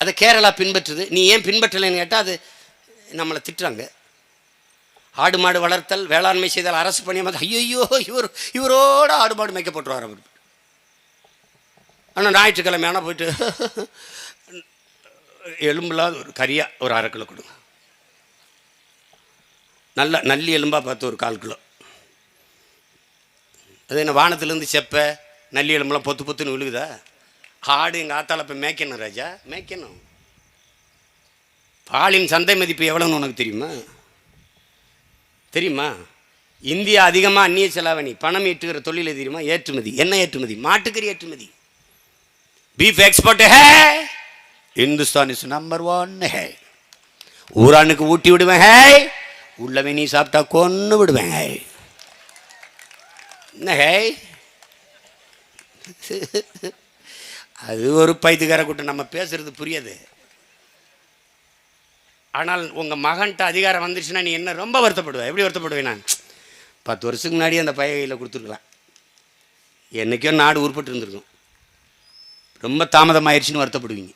அதை கேரளா பின்பற்றுது, நீ ஏன் பின்பற்றலைன்னு கேட்டால் அது நம்மளை திட்டுறாங்க. ஆடு மாடு வளர்த்தல், வேளாண்மை செய்தால் அரசு பணியாக ஐயோ இவரோட ஆடு மாடு மேய்க்கப்பட்டுருவார் அவர். ஆனால் ஞாயிற்றுக்கிழமை ஆனால் போயிட்டு எலும்புலாத ஒரு கறியாக ஒரு 1/2 கிலோ கொடுங்க, நல்ல நல்லி எலும்பாக பார்த்து ஒரு 1/4 கிலோ. அது என்ன வானத்துலேருந்து செப்ப நல்லி எலும்புலாம் பொத்து பொத்துன்னு விழுகுதா? ஆடு எங்கள் ஆத்தால இப்போ மேய்க்கணும் ராஜா, மேய்க்கணும். பாலின் சந்தை மதிப்பு எவ்வளோன்னு உனக்கு தெரியுமா? இந்தியா அதிகமாக அந்நிய செலாவணி பணம் ஈட்டுகிற தொழில் தெரியுமா? ஏற்றுமதி. என்ன ஏற்றுமதி? மாட்டுக்கறி ஏற்றுமதி. Beef export hey, Hindustan is number 1 ஹே. ஊரானுக்கு ஊட்டி விடுவேன் ஹே, உள்ளவே நீ சாப்பிட்டா கொன்னு விடுவேன் ஹே. என்ன ஹே? அது ஒரு பைத்துக்கார கூட்டம், நம்ம பேசுறது புரியாது. ஆனால் உங்கள் மகன்கிட்ட அதிகாரம் வந்துருச்சுன்னா நீ என்ன ரொம்ப வருத்தப்படுவேன். எப்படி வருத்தப்படுவேன்? நான் 10 வருஷத்துக்கு முன்னாடி அந்த பையில் கொடுத்துருக்கலாம், என்றைக்கோ நாடு உருப்பட்டு இருந்திருக்கும். ரொம்ப தாமதமாயிருச்சுன்னு வருத்தப்படுவீங்க.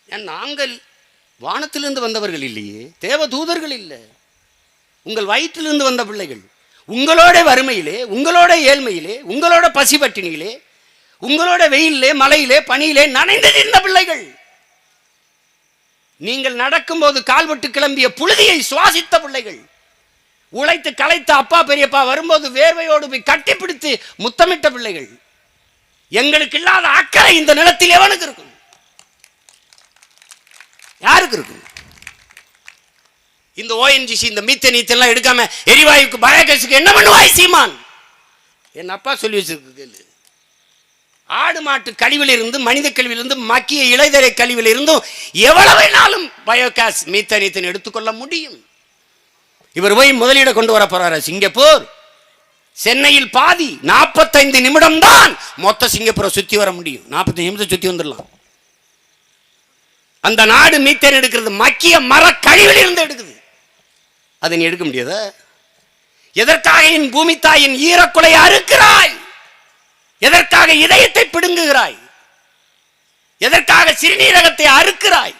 ஏன் நாங்கள் வானத்திலிருந்து வந்தவர்கள் இல்லையே, தேவ தூதர்கள் இல்லை, உங்கள் வயிற்றிலிருந்து வந்த பிள்ளைகள். உங்களோட வறுமையிலே, உங்களோட ஏழ்மையிலே, உங்களோட பசி பட்டினியிலே, உங்களோட வெயிலே, மலையிலே, பனியிலே நனைந்திருந்த பிள்ளைகள். நீங்கள் நடக்கும்போது கால்பட்டு கிளம்பிய புழுதியை சுவாசித்த பிள்ளைகள். உழைத்து களைத்த அப்பா பெரியப்பா வரும்போது வேர்வையோடு போய் கட்டிப்பிடித்து முத்தமிட்ட பிள்ளைகள். எங்களுக்கு இல்லாத அக்கறை இந்த நிலத்தில் எவனுக்கு இருக்கும்? யாருக்கு இருக்கும்? இந்த ONGC இந்த மீத்தேன் எல்லாம் எடுக்காம எரிவாயுக்கு பயோகேஸுக்கு என்ன பண்ணுவாய் சீமான்? என் அப்பா சொல்லி வச்சிருக்கு. ஆடு மாட்டு கழிவிலிருந்து, மனித கழிவிலிருந்து, மக்கிய இலைதரை கழிவிலிருந்தும் எவ்வளவு நாளும் பயோகேஸ் மீத்தேன் எடுத்துக்கொள்ள முடியும். இவர் போய் முதலீடு கொண்டு வர போறாரு சிங்கப்பூர். சென்னையில் பாதி 45 நிமிடம் தான் மொத்த சிங்கப்பூரை சுத்தி வர முடியும். 45 நிமிஷம் சுத்தி வந்துடலாம். அந்த நாடு மீத்தேன் எடுக்கிறது மக்கிய மர கழிவில் இருந்து எடுக்குது. அதை நீ எடுக்க முடியாதா? எதற்காக என் பூமி தாயின் ஈரக்குலை அறுக்கிறாய்? எதற்காக இதயத்தை பிடுங்குகிறாய்? எதற்காக சிறுநீரகத்தை அறுக்கிறாய்?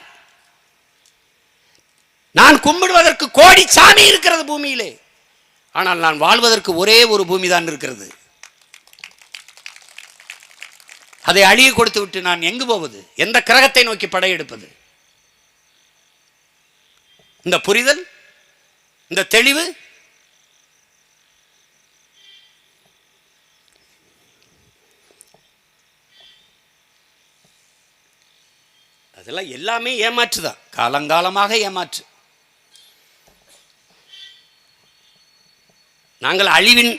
நான் கும்பிடுவதற்கு கோடி சாமி இருக்கிறது பூமியிலே, ஆனால் நான் வாழ்வதற்கு ஒரே ஒரு பூமி தான் இருக்கிறது. அதை அழிய கொடுத்து விட்டு நான் எங்கு போவது? எந்த கிரகத்தை நோக்கி படையெடுப்பது? இந்த புரிதல், இந்த தெளிவு, அதெல்லாம் எல்லாமே ஏமாற்றுதான், காலங்காலமாக ஏமாற்று. நாங்கள் அழிவின்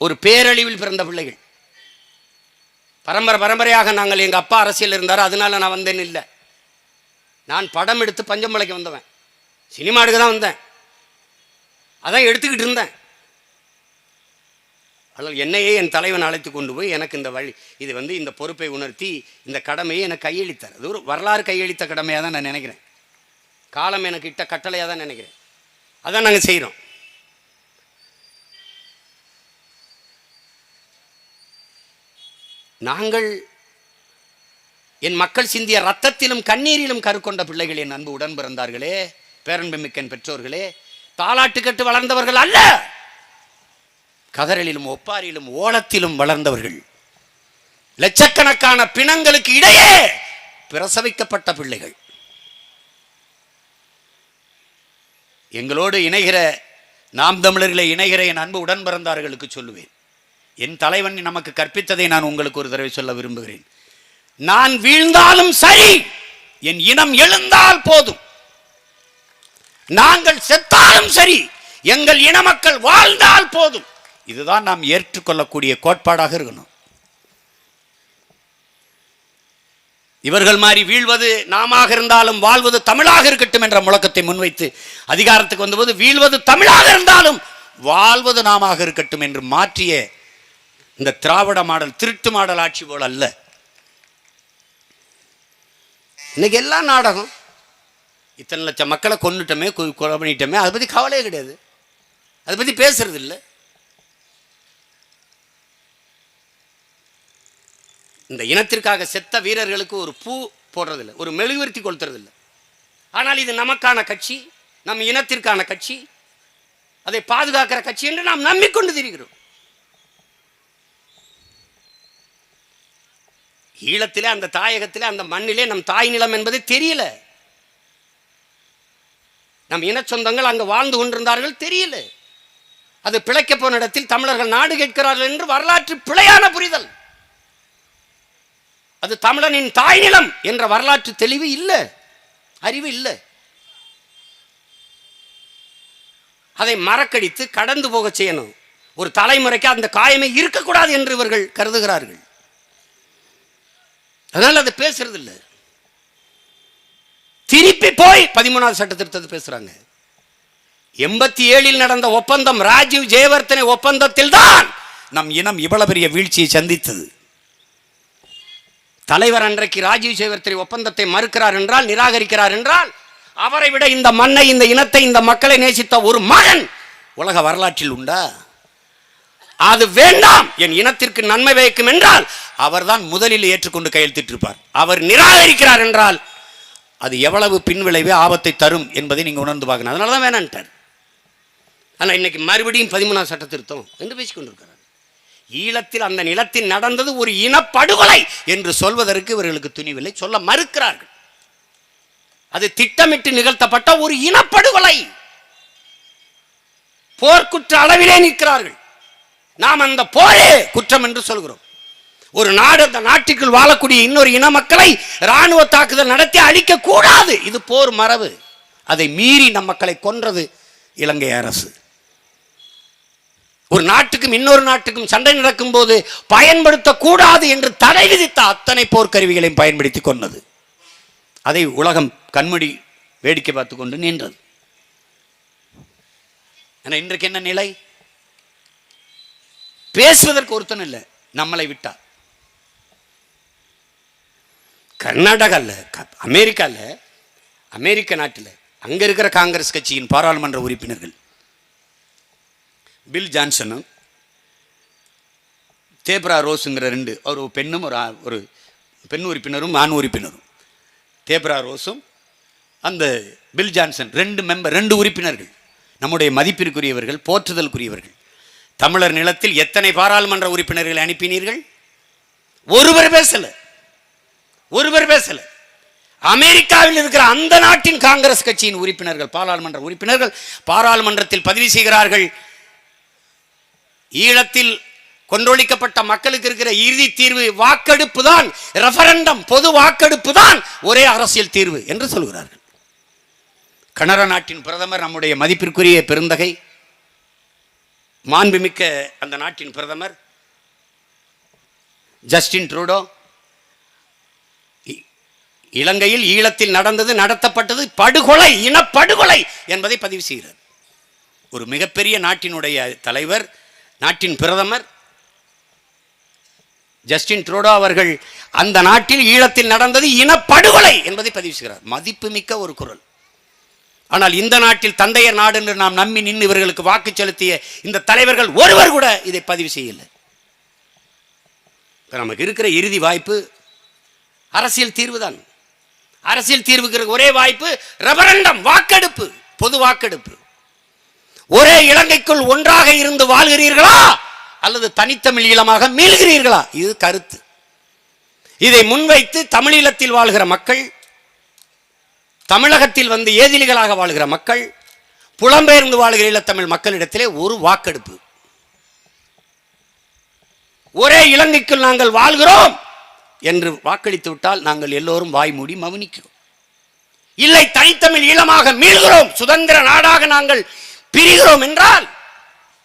ஒரு பேரழிவில் பிறந்த பிள்ளைகள். பரம்பரையாக நாங்கள், எங்கள் அப்பா அரசியல் இருந்தார், அதனால நான் வந்தேன்னு இல்லை. நான் படம் எடுத்து பஞ்சம்பளைக்கு வந்தவன், சினிமா எடுக்க தான் வந்தேன், அதான் எடுத்துக்கிட்டு இருந்தேன். அதனால் என்னையே என் தலைவன் அழைத்து கொண்டு போய் எனக்கு இந்த வழி, இது இந்த பொறுப்பை உணர்த்தி இந்த கடமையை எனக்கு கையளித்தார். அது ஒரு வரலாறு கையளித்த கடமையாக தான் நான் நினைக்கிறேன். காலம் எனக்கு இட்ட கட்டளையாக தான் நினைக்கிறேன். அதான் நாங்கள் செய்கிறோம். நாங்கள் என் மக்கள் சிந்திய ரத்தத்திலும் கண்ணீரிலும் கருக்கொண்ட பிள்ளைகள், என் அன்பு உடன் பிறந்தார்களே, பேரன்புமிக்க பெற்றோர்களே, தாலாட்டு கட்டு வளர்ந்தவர்கள் அல்ல, கதறலிலும் ஒப்பாரிலும் ஓலத்திலும் வளர்ந்தவர்கள், லட்சக்கணக்கான பிணங்களுக்கு இடையே பிரசவிக்கப்பட்ட பிள்ளைகள். எங்களோடு இணைகிற, நாம் தமிழர்களை இணைகிற என் அன்பு உடன் பிறந்தார்களுக்கு சொல்லுவேன், என் தலைவன் நமக்கு கற்பித்ததை நான் உங்களுக்கு ஒரு தடவை சொல்ல விரும்புகிறேன். நான் வீழ்ந்தாலும் சரி, என் இனம் எழுந்தால் போதும். நாங்கள் செத்தாலும் சரி, எங்கள் இன மக்கள் வாழ்ந்தால் போதும். இதுதான் நாம் ஏற்றுக்கொள்ளக்கூடிய கோட்பாடாக இருக்கணும். இவர்கள் மாதிரி வீழ்வது நாமாக இருந்தாலும் வாழ்வது தமிழாக இருக்கட்டும் என்ற முழக்கத்தை முன்வைத்து அதிகாரத்துக்கு வந்தபோது, வீழ்வது தமிழாக இருந்தாலும் வாழ்வது நாமாக இருக்கட்டும் என்று மாற்றிய இந்த திராவிட மாடல், திருட்டு மாடல் ஆட்சி போல் அல்ல. இன்னைக்கு எல்லாம் நாடகம். இத்தனை லட்சம் மக்களை கொண்டுட்டோமே, கொலை பண்ணிட்டோமே, அதை பற்றி கவலையே கிடையாது, அதை பற்றி பேசுறது இல்லை. இந்த இனத்திற்காக செத்த வீரர்களுக்கு ஒரு பூ போடுறதில்லை, ஒரு மெழுகுவர்த்தி கொளுத்துறதில்லை. ஆனால் இது நமக்கான கட்சி, நம் இனத்திற்கான கட்சி, அதை பாதுகாக்கிற கட்சி என்று நாம் நம்பிக்கொண்டு திரிகிறோம். ஈழத்திலே, அந்த தாயகத்திலே, அந்த மண்ணிலே நம் தாய் நிலம் என்பது தெரியல. நம் இன சொந்தங்கள் அங்கு வாழ்ந்து கொண்டிருந்தார்கள், தெரியல. அது பிழைக்க போன இடத்தில் தமிழர்கள் நாடு கேட்கிறார்கள் என்று வரலாற்று பிழையான புரிதல். அது தமிழனின் தாய் நிலம் என்ற வரலாற்று தெளிவு இல்லை, அறிவு இல்லை. அதை மறக்கடித்து கடந்து போக செய்யணும். ஒரு தலைமுறைக்கு அந்த காயமே இருக்கக்கூடாது என்று இவர்கள் கருதுகிறார்கள். அதனால அதை பேசுறது இல்லை. திருப்பி போய் 13வது சட்ட திருத்தத்தை பேசுறாங்க. 87 நடந்த ஒப்பந்தம், ராஜீவ் ஜெயவர்தனை ஒப்பந்தத்தில் தான் நம் இனம் இவ்வளவு பெரிய வீழ்ச்சியை சந்தித்தது. தலைவர் அன்றைக்கு ராஜீவ் ஜெயவர்தனை ஒப்பந்தத்தை மறுக்கிறார் என்றால், நிராகரிக்கிறார் என்றால், அவரை விட இந்த மண்ணை, இந்த இனத்தை, இந்த மக்களை நேசித்த ஒரு மகன் உலக வரலாற்றில் உண்டா? அது வேண்டாம், என் இனத்திற்கு நன்மை வைக்கும் என்றால் அவர்தான் முதலில் ஏற்றுக்கொண்டு கையெழுத்திட்டிருப்பார். அவர் நிராகரிக்கிறார் என்றால் அது எவ்வளவு பின்விளைவு, ஆபத்தை தரும் என்பதை நீங்க உணர்ந்து பார்க்கணும். அதனால தான் வேணான்ட்டார். ஆனால் இன்னைக்கு மறுபடியும் 13வது சட்ட திருத்தம் என்று பேசிக்கொண்டிருக்கிறார். ஈழத்தில் அந்த நிலத்தில் நடந்தது ஒரு இனப்படுகொலை என்று சொல்வதற்கு இவர்களுக்கு துணிவில்லை, சொல்ல மறுக்கிறார்கள். அது திட்டமிட்டு நிகழ்த்தப்பட்ட ஒரு இனப்படுகொலை, போர்க்குற்ற அளவிலே நிற்கிறார்கள். நாம் அந்த போரே குற்றம் என்று சொல்கிறோம். ஒரு நாடு, அந்த நாட்டுக்குள் வாழக்கூடிய இன்னொரு இன மக்களை ராணுவ தாக்குதல் நடத்தி அழிக்க கூடாது, இது போர் மரபு. அதை மீறி நம் மக்களை கொன்றது இலங்கை அரசு. ஒரு நாட்டுக்கும் இன்னொரு நாட்டுக்கும் சண்டை நடக்கும் போது பயன்படுத்தக்கூடாது என்று தடை விதித்த அத்தனை போர்க்கருவிகளையும் பயன்படுத்தி கொண்டது. அதை உலகம் கண்மூடி வேடிக்கை பார்த்து கொண்டு நின்றது. ஆனா இன்றைக்கு என்ன நிலை? பேசுவதற்கு ஒருத்தன் இல்லை, நம்மளை விட்டா. கர்நாடகாவில், அமெரிக்காவில், அமெரிக்க நாட்டில் அங்கே இருக்கிற காங்கிரஸ் கட்சியின் பாராளுமன்ற உறுப்பினர்கள் பில் ஜான்சனும் தேப்ரா ரோஸுங்கிற ரெண்டு, ஒரு பெண்ணும் ஒரு பெண் உறுப்பினரும் ஆண் உறுப்பினரும், தேப்ரா ரோஸும் அந்த பில் ஜான்சன் 2 உறுப்பினர்கள், நம்முடைய மதிப்பிற்குரியவர்கள், போற்றுதலுக்குரியவர்கள். தமிழர் நிலத்தில் எத்தனை பாராளுமன்ற உறுப்பினர்களை அனுப்பினீர்கள்? ஒருவர் பேசல. அமெரிக்காவில் இருக்கிற அந்த நாட்டின் காங்கிரஸ் கட்சியின் உறுப்பினர்கள், பாராளுமன்ற உறுப்பினர்கள் பாராளுமன்றத்தில் பதிவு செய்கிறார்கள், ஈழத்தில் கொன்றொழிக்கப்பட்ட மக்களுக்கு இருக்கிற இறுதி தீர்வு வாக்கெடுப்பு தான், ரெஃபரண்டம், பொது வாக்கெடுப்பு தான் ஒரே அரசியல் தீர்வு என்று சொல்கிறார்கள். கனடா நாட்டின் பிரதமர், நம்முடைய மதிப்பிற்குரிய பெருந்தகை, மாண்புமிக்க அந்த நாட்டின் பிரதமர் ஜஸ்டின் ட்ரூடோ, இலங்கையில் ஈழத்தில் நடத்தப்பட்டது படுகொலை, இனப்படுகொலை என்பதை பதிவு செய்கிறார். ஒரு மிகப்பெரிய நாட்டினுடைய தலைவர், நாட்டின் பிரதமர் ஜஸ்டின் ட்ரூடோ அவர்கள் அந்த நாட்டில் ஈழத்தில் நடந்தது இனப்படுகொலை என்பதை பதிவு செய்கிறார். மதிப்புமிக்க ஒரு குரல். ஆனால் இந்த நாட்டில் தந்தையர் நாடு என்று நாம் நம்பி நின்று இவர்களுக்கு வாக்கு செலுத்திய இந்த தலைவர்கள் ஒருவர் கூட இதை பதிவு செய்யலை. நமக்கு இருக்கிற இறுதி வாய்ப்பு அரசியல் தீர்வு தான். அரசியல் தீர்வுக்கு ஒரே வாய்ப்பு ரெஃபரண்டம், வாக்கெடுப்பு, பொது வாக்கெடுப்பு. ஒரே இலங்கைக்குள் ஒன்றாக இருந்து வாழ்கிறீர்களா அல்லது தனித்தமிழ் ஈழமாக மீள்கிறீர்களா? இது கருத்து. இதை முன்வைத்து தமிழீழத்தில் வாழ்கிற மக்கள், தமிழகத்தில் வந்து ஏதிலிகளாக வாழ்கிற மக்கள், புலம்பெயர்ந்து வாழ்கிற ஈழத்தமிழ் மக்களிடத்திலே ஒரு வாக்கெடுப்பு. ஒரே இலங்கைக்குள் நாங்கள் வாழ்கிறோம் என்று வாக்களித்து விட்டால் நாங்கள் எல்லோரும் வாய் மூடி மௌனிக்கிறோம். இல்லை, தனித்தமிழ் ஈழமாக மீள்கிறோம், சுதந்திர நாடாக நாங்கள் பிரிகிறோம் என்றால்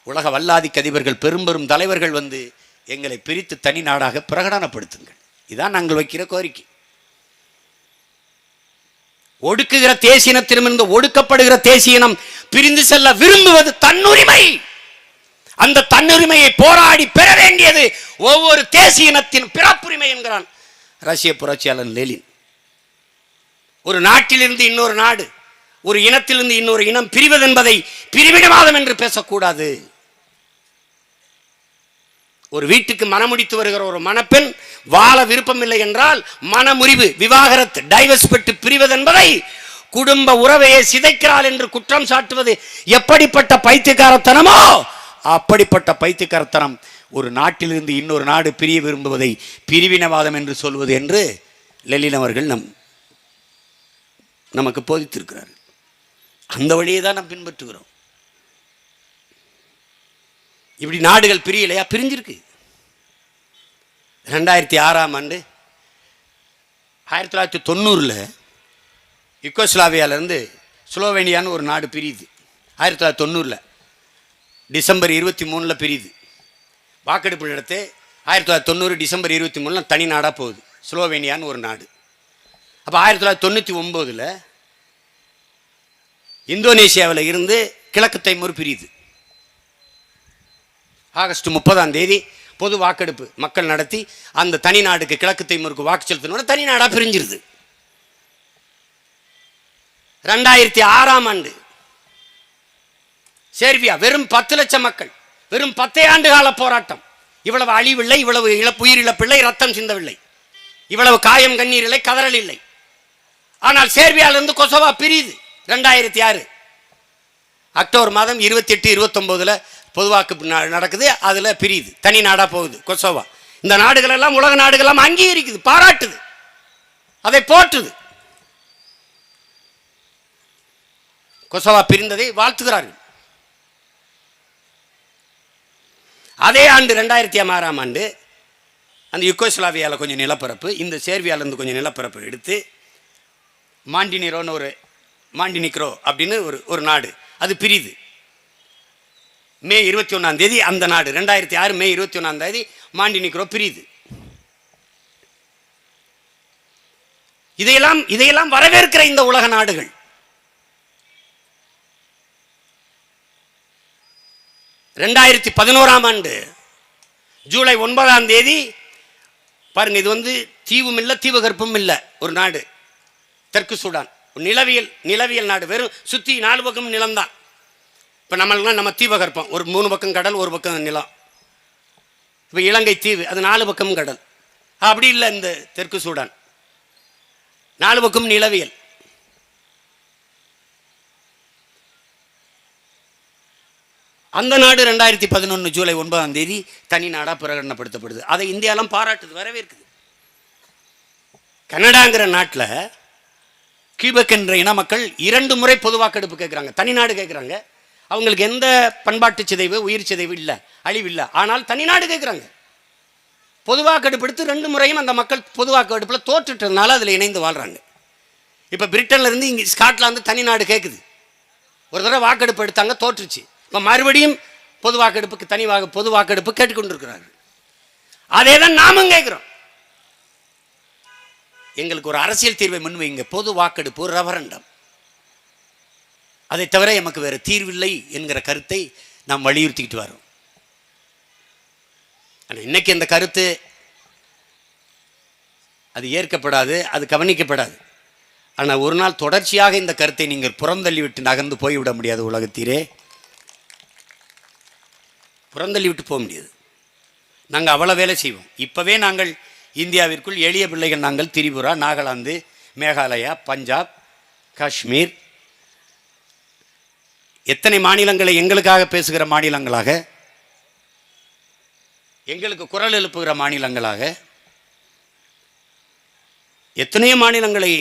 உலக வல்லாதிக்க அதிபர்கள், பெரும் தலைவர்கள் வந்து எங்களை பிரித்து தனி நாடாக பிரகடனப்படுத்துங்கள். இதான் நாங்கள் வைக்கிற கோரிக்கை. ஒடுக்குகிற தேசியனத்திடமிருந்து ஒடுக்கப்படுகிற தேசியனம் பிரிந்து செல்ல விரும்புவது தன்னுரிமை. அந்த தன்னுரிமையை போராடி பெற வேண்டியது ஒவ்வொரு தேசியனத்தின் பிறப்புரிமை என்கிறான் ரஷ்ய புரட்சியாளர் லெனின். ஒரு நாட்டிலிருந்து இன்னொரு நாடு, ஒரு இனத்திலிருந்து இன்னொரு இனம் பிரிவது என்பதை பிரிவினவாதம் என்று பேசக்கூடாது. ஒரு வீட்டுக்கு மனமுடித்து வருகிற ஒரு மணப்பெண் வாழ விருப்பம் இல்லை என்றால் மனமுறிவு, விவாகரத்து, டைவர்ஸ் பெற்று பிரிவது என்பதை குடும்ப உறவையை சிதைக்கிறாள் என்று குற்றம் சாட்டுவது எப்படிப்பட்ட பைத்தியக்காரத்தனமோ அப்படிப்பட்ட பைத்தியக்காரத்தனம் ஒரு நாட்டிலிருந்து இன்னொரு நாடு பிரிய விரும்புவதை பிரிவினவாதம் என்று சொல்வது என்று லெனின் அவர்கள் நமக்கு போதித்திருக்கிறார். அந்த வழியை தான் நாம் பின்பற்றுகிறோம். இப்படி நாடுகள் பிரியலையா? பிரிஞ்சிருக்கு. 2006 1990 யுகோஸ்லாவியாவிலிருந்து ஸ்லோவேனியான்னு ஒரு நாடு பிரியுது. 1990 டிசம்பர் 23 பிரியுது. வாக்கெடுப்பு நடத்து 1990 டிசம்பர் 23 தனி நாடாக போகுது ஸ்லோவேனியான்னு ஒரு நாடு. அப்போ 1999 இந்தோனேஷியாவில் இருந்து கிழக்கு தைமூர் பிரியுது. ஆகஸ்ட் 30 பொது வாக்கெடுப்பு மக்கள் நடத்தி அந்த தனி நாடுக்கு, கிழக்கு தைமூருக்கு வாக்கு செலுத்தணும், தனி நாடாக பிரிஞ்சிருது. 2006 செர்பியா, வெறும் 10 லட்சம் மக்கள், வெறும் 10 ஆண்டு கால போராட்டம். இவ்வளவு அழிவில்லை, இவ்வளவு உயிரிழப்பில்லை, ரத்தம் சிந்தவில்லை, இவ்வளவு காயம் கண்ணீர் இல்லை, கதறல் இல்லை. ஆனால் சேர்பியாவிலிருந்து கொசோவா பிரியுது. 2006 அக்டோபர் மாதம் 28, 29 பொதுவாக்கு நடக்குது. அதுல பிரியுது, தனி நாடா போகுது கொசோவா. இந்த நாடுகள் எல்லாம், உலக நாடுகள் எல்லாம் அங்கீகரிக்குது, பாராட்டுது, அதை போற்றுது. கொசோவா பிரிந்ததை வாழ்த்துகிறார்கள். அதே ஆண்டு 2006 அந்த யுகோஸ்லாவியாவில் கொஞ்சம் நிலப்பரப்பு, இந்த சேர்பியாவிலிருந்து கொஞ்சம் நிலப்பரப்பு எடுத்து மாண்டினிக்ரோ அப்படின்னு ஒரு நாடு அது பிரியுது. மே 21 அந்த நாடு 2006 மே 21 மாண்டினிக்ரோ பிரியுது. இதையெல்லாம் வரவேற்கிற இந்த உலக நாடுகள் 2011 ஜூலை 9 பாருங்க, இது வந்து தீவும் இல்லை, தீபகற்பமும் இல்லை, ஒரு நாடு தெற்கு சூடான், நிலவியல் நாடு, வெறும் சுற்றி 4 பக்கம் நிலம்தான். இப்போ நம்மளுக்குலாம் நம்ம தீபகற்பம், ஒரு 3 பக்கம் கடல், ஒரு பக்கம் நிலம். இப்போ இலங்கை தீவு, அது 4 பக்கம் கடல். அப்படி இல்லை இந்த தெற்கு சூடான், 4 பக்கம் நிலவியல். அந்த நாடு 2011 ஜூலை 9 தனி நாடாக பிரகடனப்படுத்தப்படுது. அதை இந்தியாலாம் பாராட்டுது, வரவேற்குது. கனடாங்கிற நாட்டில் கியூபெக் என்ற இன மக்கள் 2 முறை பொது வாக்கெடுப்பு கேட்குறாங்க, தனிநாடு கேட்குறாங்க. அவங்களுக்கு எந்த பண்பாட்டு சிதைவு, உயிர் சிதைவு இல்லை, அழிவு இல்லை. ஆனால் தனிநாடு கேட்குறாங்க. பொது வாக்கெடுப்பு எடுத்து 2 முறையும் அந்த மக்கள் பொது வாக்கெடுப்பில் தோற்றுட்டதுனால அதில் இணைந்து வாழ்கிறாங்க. இப்போ பிரிட்டன்லேருந்து இங்கே ஸ்காட்லாந்து தனிநாடு கேட்குது. ஒரு தடவை வாக்கெடுப்பு எடுத்தாங்க, தோற்றுச்சு. இப்போ மறுபடியும் பொது வாக்கெடுப்புக்கு பொது வாக்கெடுப்பு கேட்டுக்கொண்டிருக்கிறார்கள். அதே தான் நாமும் கேட்குறோம். எங்களுக்கு ஒரு அரசியல் தீர்வை முன்வைங்க, பொது வாக்கெடுப்பு, ரெஃபரண்டம். அதை தவிர எமக்கு வேறு தீர்வில்லை என்கிற கருத்தை நாம் வலியுறுத்திக்கிட்டு வரோம். ஆனால் இன்னைக்கு அந்த கருத்து அது ஏற்கப்படாது, அது கவனிக்கப்படாது. ஆனால் ஒரு நாள் தொடர்ச்சியாக இந்த கருத்தை நீங்கள் புறந்தள்ளிவிட்டு நகர்ந்து போய்விட முடியாது. உலகத்தீரே புறந்தள்ளிவிட்டு போக முடியாது. நாங்கள் அவ்வளோ வேலை செய்வோம். இப்போவே நாங்கள் இந்தியாவிற்குள் எளிய பிள்ளைகள் நாங்கள் திரிபுரா, நாகாலாந்து, மேகாலயா, பஞ்சாப், காஷ்மீர், எத்தனை மாநிலங்களை எங்களுக்காக பேசுகிற மாநிலங்களாக, எங்களுக்கு குரல் எழுப்புகிற மாநிலங்களாக, எத்தனையோ மாநிலங்களை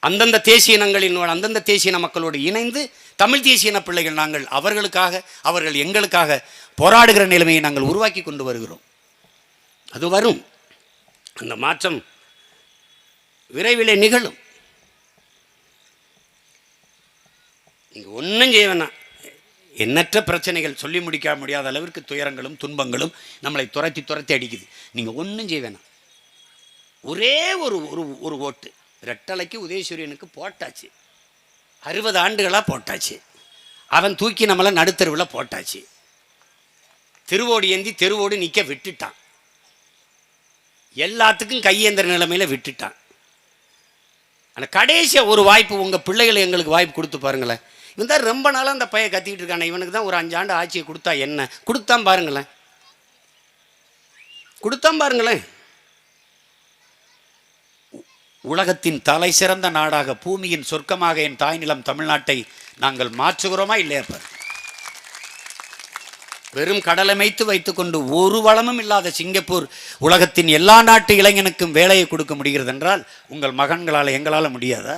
அந்தந்த தேசிய இனங்களின் அந்தந்த தேசிய இன மக்களோடு இணைந்து தமிழ் தேசிய இன பிள்ளைகள் நாங்கள் அவர்களுக்காக, அவர்கள் எங்களுக்காக போராடுகிற நிலைமையை நாங்கள் உருவாக்கி கொண்டு வருகிறோம். அது வரும். அந்த மாற்றம் விரைவிலே நிகழும். நீங்கள் ஒன்றும் செய்ய வேணாம். எண்ணற்ற பிரச்சனைகள், சொல்லி முடிக்க முடியாத அளவிற்கு துயரங்களும் துன்பங்களும் நம்மளை துரத்தி துரத்தி அடிக்குது. நீங்கள் ஒன்றும் செய்ய வேணாம். ஒரே ஒரு ஓட்டு ரெட்டலைக்கு உதயசூரியனுக்கு போட்டாச்சு. 60 ஆண்டுகளாக போட்டாச்சு. அவன் தூக்கி நம்மளை நடுத்தருவில் போட்டாச்சு. திருவோடு ஏந்தி தெருவோடு நிற்க விட்டுட்டான். எல்லாத்துக்கும் கையேந்திர நிலைமையில் விட்டுட்டான். ஆனால் கடைசியாக ஒரு வாய்ப்பு, உங்கள் பிள்ளைகளை எங்களுக்கு வாய்ப்பு கொடுத்து பாருங்களேன். இவன் தான் ரொம்ப நாளாக அந்த பையன் கத்திக்கிட்டு இருக்கானே, இவனுக்கு தான் ஒரு 5 ஆண்டு ஆட்சியை கொடுத்தா என்ன, கொடுத்தான் பாருங்களேன், கொடுத்தான் பாருங்களேன். உலகத்தின் தலை சிறந்த நாடாக, பூமியின் சொர்க்கமாக என் தாய் நிலம் தமிழ்நாட்டை நாங்கள் மாற்றுகிறோமா இல்லையா? வெறும் கடலமைத்து வைத்துக்கொண்டு ஒரு வளமும் இல்லாத சிங்கப்பூர் உலகத்தின் எல்லா நாட்டு இளைஞனுக்கும் வேலையை கொடுக்க முடிகிறது என்றால் உங்கள் மகன்களால், எங்களால் முடியாதா?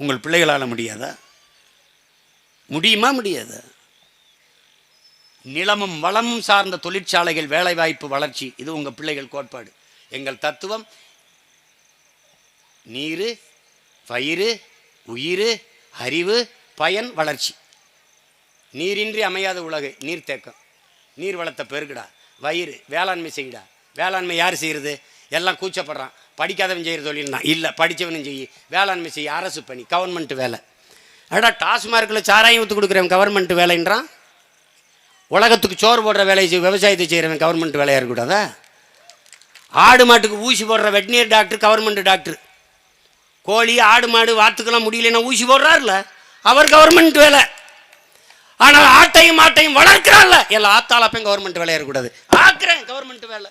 உங்கள் பிள்ளைகளால் முடியாதா? முடியுமா? முடியாதா? நிலமும் வளமும் சார்ந்த தொழிற்சாலைகள், வேலைவாய்ப்பு, வளர்ச்சி, இது உங்கள் பிள்ளைகள் கோட்பாடு. எங்கள் தத்துவம் நீர், பயிர், உயிர், அறிவு, பயன், வளர்ச்சி. நீரின்றி அமையாத உலகு, நீர்த்தேக்கம், நீர் வளத்தை பெருக்குடா. வயிறு, வேளாண்மை செய்யடா. வேளாண்மை யார் செய்கிறது? எல்லாம் கூச்சப்படுறான். படிக்காதவன் செய்கிற தொழில்னா இல்லை, படித்தவனும் செய்ய. வேளாண்மை செய்ய, அரசு பணி, கவர்மெண்ட் வேலை. அடா, டாஸ்மார்க்கில் சாராயம் ஊற்று கொடுக்குறவன் கவர்மெண்ட் வேலைன்றான். உலகத்துக்கு சோறு போடுற வேலையை செய்ய, விவசாயத்தை செய்கிறவன் கவர்மெண்ட் வேலையாக இருக்கக்கூடாதா? ஆடு மாட்டுக்கு ஊசி போடுற வெட்டினியர் டாக்டர் கவர்மெண்ட் டாக்டர். கோழி, ஆடு, மாடு, வாத்துக்கெல்லாம் முடியலன்னா ஊசி போடுறாருல, அவர் கவர்மெண்ட் வேலை. ஆனால் ஆட்டையும் மாட்டையும் வளர்க்கிறான்ல, எல்லாம் ஆத்தாளப்பையும் கவர்மெண்ட் வேலையாக இருக்கக்கூடாது. ஆக்குறேன் கவர்மெண்ட் வேலை.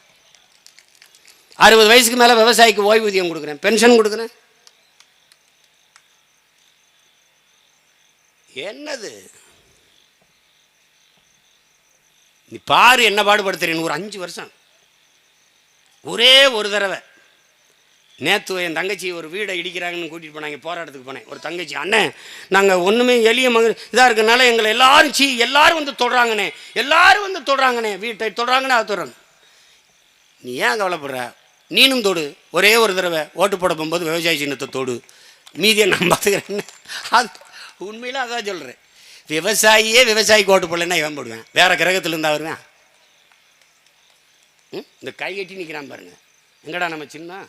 60 வயசுக்கு மேலே விவசாயிக்கு ஓய்வூதியம் கொடுக்குறேன், பென்ஷன் கொடுக்குறேன். என்னது? நீ பாரு என்ன பாடுபடுத்துறேன்னு. ஒரு 5 வருஷம் ஒரே ஒரு தடவை. நேற்று என் தங்கச்சி ஒரு வீடை இடிக்கிறாங்கன்னு கூட்டிகிட்டு போனாங்க, போராட்டத்துக்கு போனேன். ஒரு தங்கச்சி, அண்ணன் நாங்கள் ஒன்றுமே எளிய இதாக இருக்கனால எங்களை எல்லாரும் வந்து தொடுறாங்கண்ணே, எல்லாரும் வந்து தொடுறாங்கண்ணே, வீட்டை தொடுறாங்கண்ணே, அதை தொடுறாங்க. நீ ஏன் கவலைப்படுற? நீனும் தொடு. ஒரே ஒரு தடவை ஓட்டு போட போகும்போது விவசாய சின்னத்தை தொடு, மீதியை நான் பார்த்துக்கிறேன்னு. அது உண்மையில் அதான் சொல்கிறேன். விவசாயிக்கு ஓட்டு போடலன்னா இவன் போடுவேன். வேறு கிரகத்தில் இருந்தால் வருவேன். இந்த கை கட்டி நிற்கிறான் பாருங்க. எங்கடா நம்ம சின்ன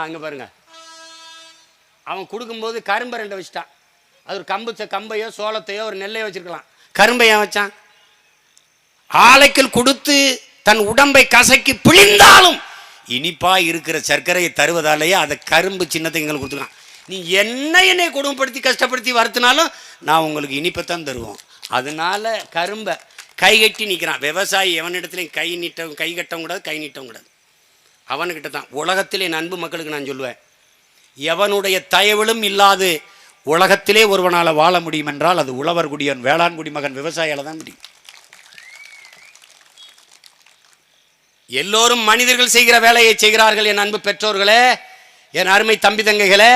அங்கே பாருங்க. அவன் கொடுக்கும்போது கரும்பை 2 வச்சுட்டான். அது ஒரு கம்பையோ சோளத்தையோ ஒரு நெல்லையோ வச்சிருக்கலாம். கரும்பை ஏன் வச்சான்? ஆலைக்குள் கொடுத்து தன் உடம்பை கசக்கி பிழிந்தாலும் இனிப்பா இருக்கிற சர்க்கரையை தருவதாலேயே அதை கரும்பு சின்னத்தை எங்களுக்கு கொடுத்துக்கலாம். நீ என்னை கொடுமைப்படுத்தி கஷ்டப்படுத்தி வருத்தினாலும் நான் உங்களுக்கு இனிப்பைத்தான் தருவோம். அதனால கரும்பை கை கட்டி நிற்கிறான். விவசாயி எவனிடத்துலையும் கை கட்டவும் கூடாது, கை நீட்டவும் கூடாது. அவனுக்கிட்ட தான். உலகத்திலே என் அன்பு மக்களுக்கு நான் சொல்லுவேன், எவனுடைய தயவிலும் இல்லாது உலகத்திலே ஒருவனால் வாழ முடியும் என்றால் அது உழவர் குடியன் வேளாண் குடிமகன் விவசாயியால தான் முடியும். எல்லோரும் மனிதர்கள் செய்கிற வேலையை செய்கிறார்கள். என் அன்பு பெற்றோர்களே, என் அருமை தம்பி தங்கைகளே,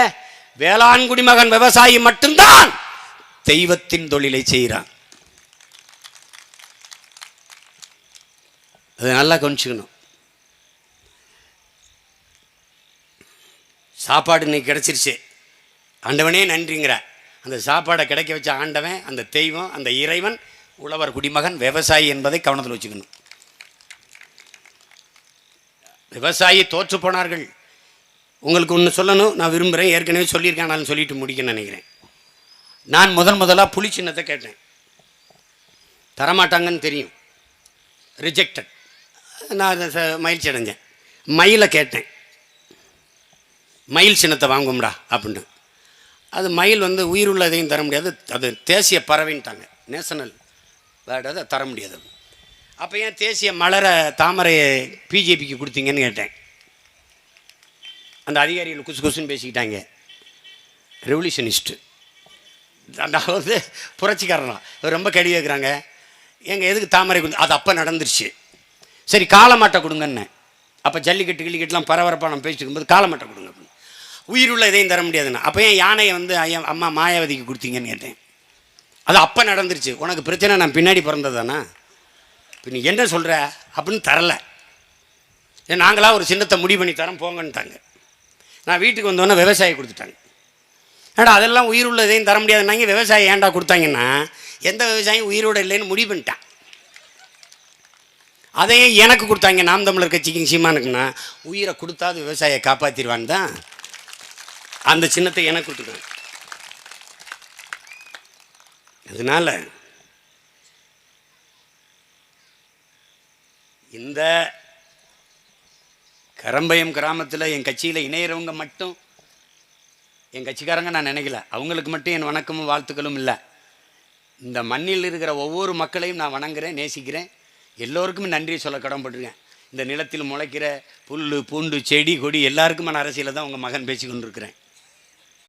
வேளாண் குடிமகன் விவசாயி மட்டும்தான் தெய்வத்தின் தொழிலை செய்கிறான். அது நல்லா கவனிச்சுக்கணும். சாப்பாடு இன்னைக்கு கிடைச்சிருச்சு, ஆண்டவனே நன்றிங்கிற. அந்த சாப்பாடை கிடைக்க வச்ச ஆண்டவன், அந்த தெய்வம், அந்த இறைவன் உழவர் குடிமகன் விவசாயி என்பதை கவனத்தில் வச்சுக்கணும். விவசாயி தோற்று போனார்கள். உங்களுக்கு ஒன்று சொல்லணும், நான் விரும்புகிறேன், ஏற்கனவே சொல்லியிருக்கேன், நான் சொல்லிட்டு முடிக்க நினைக்கிறேன். நான் முதலாக புலி சின்னத்தை கேட்டேன், தரமாட்டாங்கன்னு தெரியும், ரிஜெக்டட். நான் மகிழ்ச்சி அடைஞ்சேன். மயிலை கேட்டேன், மயில் சின்னத்தை வாங்கும்டா அப்படின்னு. அது மயில் உயிர் உள்ள எதையும் தர முடியாது, அது தேசிய பறவைன்ட்டாங்க, நேஷனல் பேர்டு, அதை தர முடியாது. அப்போ ஏன் தேசிய மலரை தாமரையை பிஜேபிக்கு கொடுத்தீங்கன்னு கேட்டேன். அந்த அதிகாரிகள் குசு குசுன்னு பேசிக்கிட்டாங்க. ரெவல்யூஷனிஸ்ட்டு, அதாவது புரட்சிக்காரனா ரொம்ப கேள்வி கேட்குறாங்க. எங்கள் எதுக்கு தாமரை கொடுத்து, அது அப்போ நடந்துருச்சு. சரி காலமாட்டை கொடுங்கன்னு. அப்போ ஜல்லிக்கட்டு கிள்ளிக்கட்டுலாம் பரபரப்பாக நம்ம பேசிட்டு இருக்கும்போது காலமாட்டை கொடுங்க அப்படின்னு. உயிருள்ள எதையும் தர முடியாதுண்ணா. அப்போ ஏன் யானையை ஐயா அம்மா மாயாவதிக்கு கொடுத்தீங்கன்னு கேட்டேன். அது அப்போ நடந்துருச்சு. உனக்கு பிரச்சனை நான் பின்னாடி பிறந்ததானா, இப்போ நீ என்ன சொல்கிற அப்படின்னு தரல. ஏன் நாங்களாக ஒரு சின்னத்தை முடிவு பண்ணி தரோம் போங்கன்ட்டாங்க. நான் வீட்டுக்கு வந்தோன்னே விவசாயி கொடுத்துட்டாங்க. ஏடா அதெல்லாம் உயிர் உள்ள எதையும் தர முடியாதுன்னாங்க. விவசாயி ஏன்டா கொடுத்தாங்கன்னா, எந்த விவசாயம் உயிரோடு இல்லைன்னு முடிவு பண்ணிட்டான். அதையே எனக்கு கொடுத்தாங்க, நாம் தமிழர் கட்சிக்கு சீமானுக்குன்னா, உயிரை கொடுத்தா அது விவசாயியை காப்பாற்றிடுவான்னு தான் அந்த சின்னத்தை எனக்கு கொடுத்துருக்காங்க. அதனால இந்த கரம்பயம் கிராமத்தில் என் கட்சியில் இணையிறவங்க மட்டும் என் கட்சிக்காரங்க நான் நினைக்கல. அவங்களுக்கு மட்டும் என் வணக்கமும் வாழ்த்துக்களும் இல்லை. இந்த மண்ணில் இருக்கிற ஒவ்வொரு மக்களையும் நான் வணங்குறேன், நேசிக்கிறேன். எல்லோருக்குமே நன்றி சொல்ல கடமைப்பட்டிருக்கேன். இந்த நிலத்தில் முளைக்கிற புல் பூண்டு செடி கொடி எல்லாருக்கும் நான் அரசியலில் தான் உங்கள் மகன் பேசி கொண்டிருக்கிறேன்.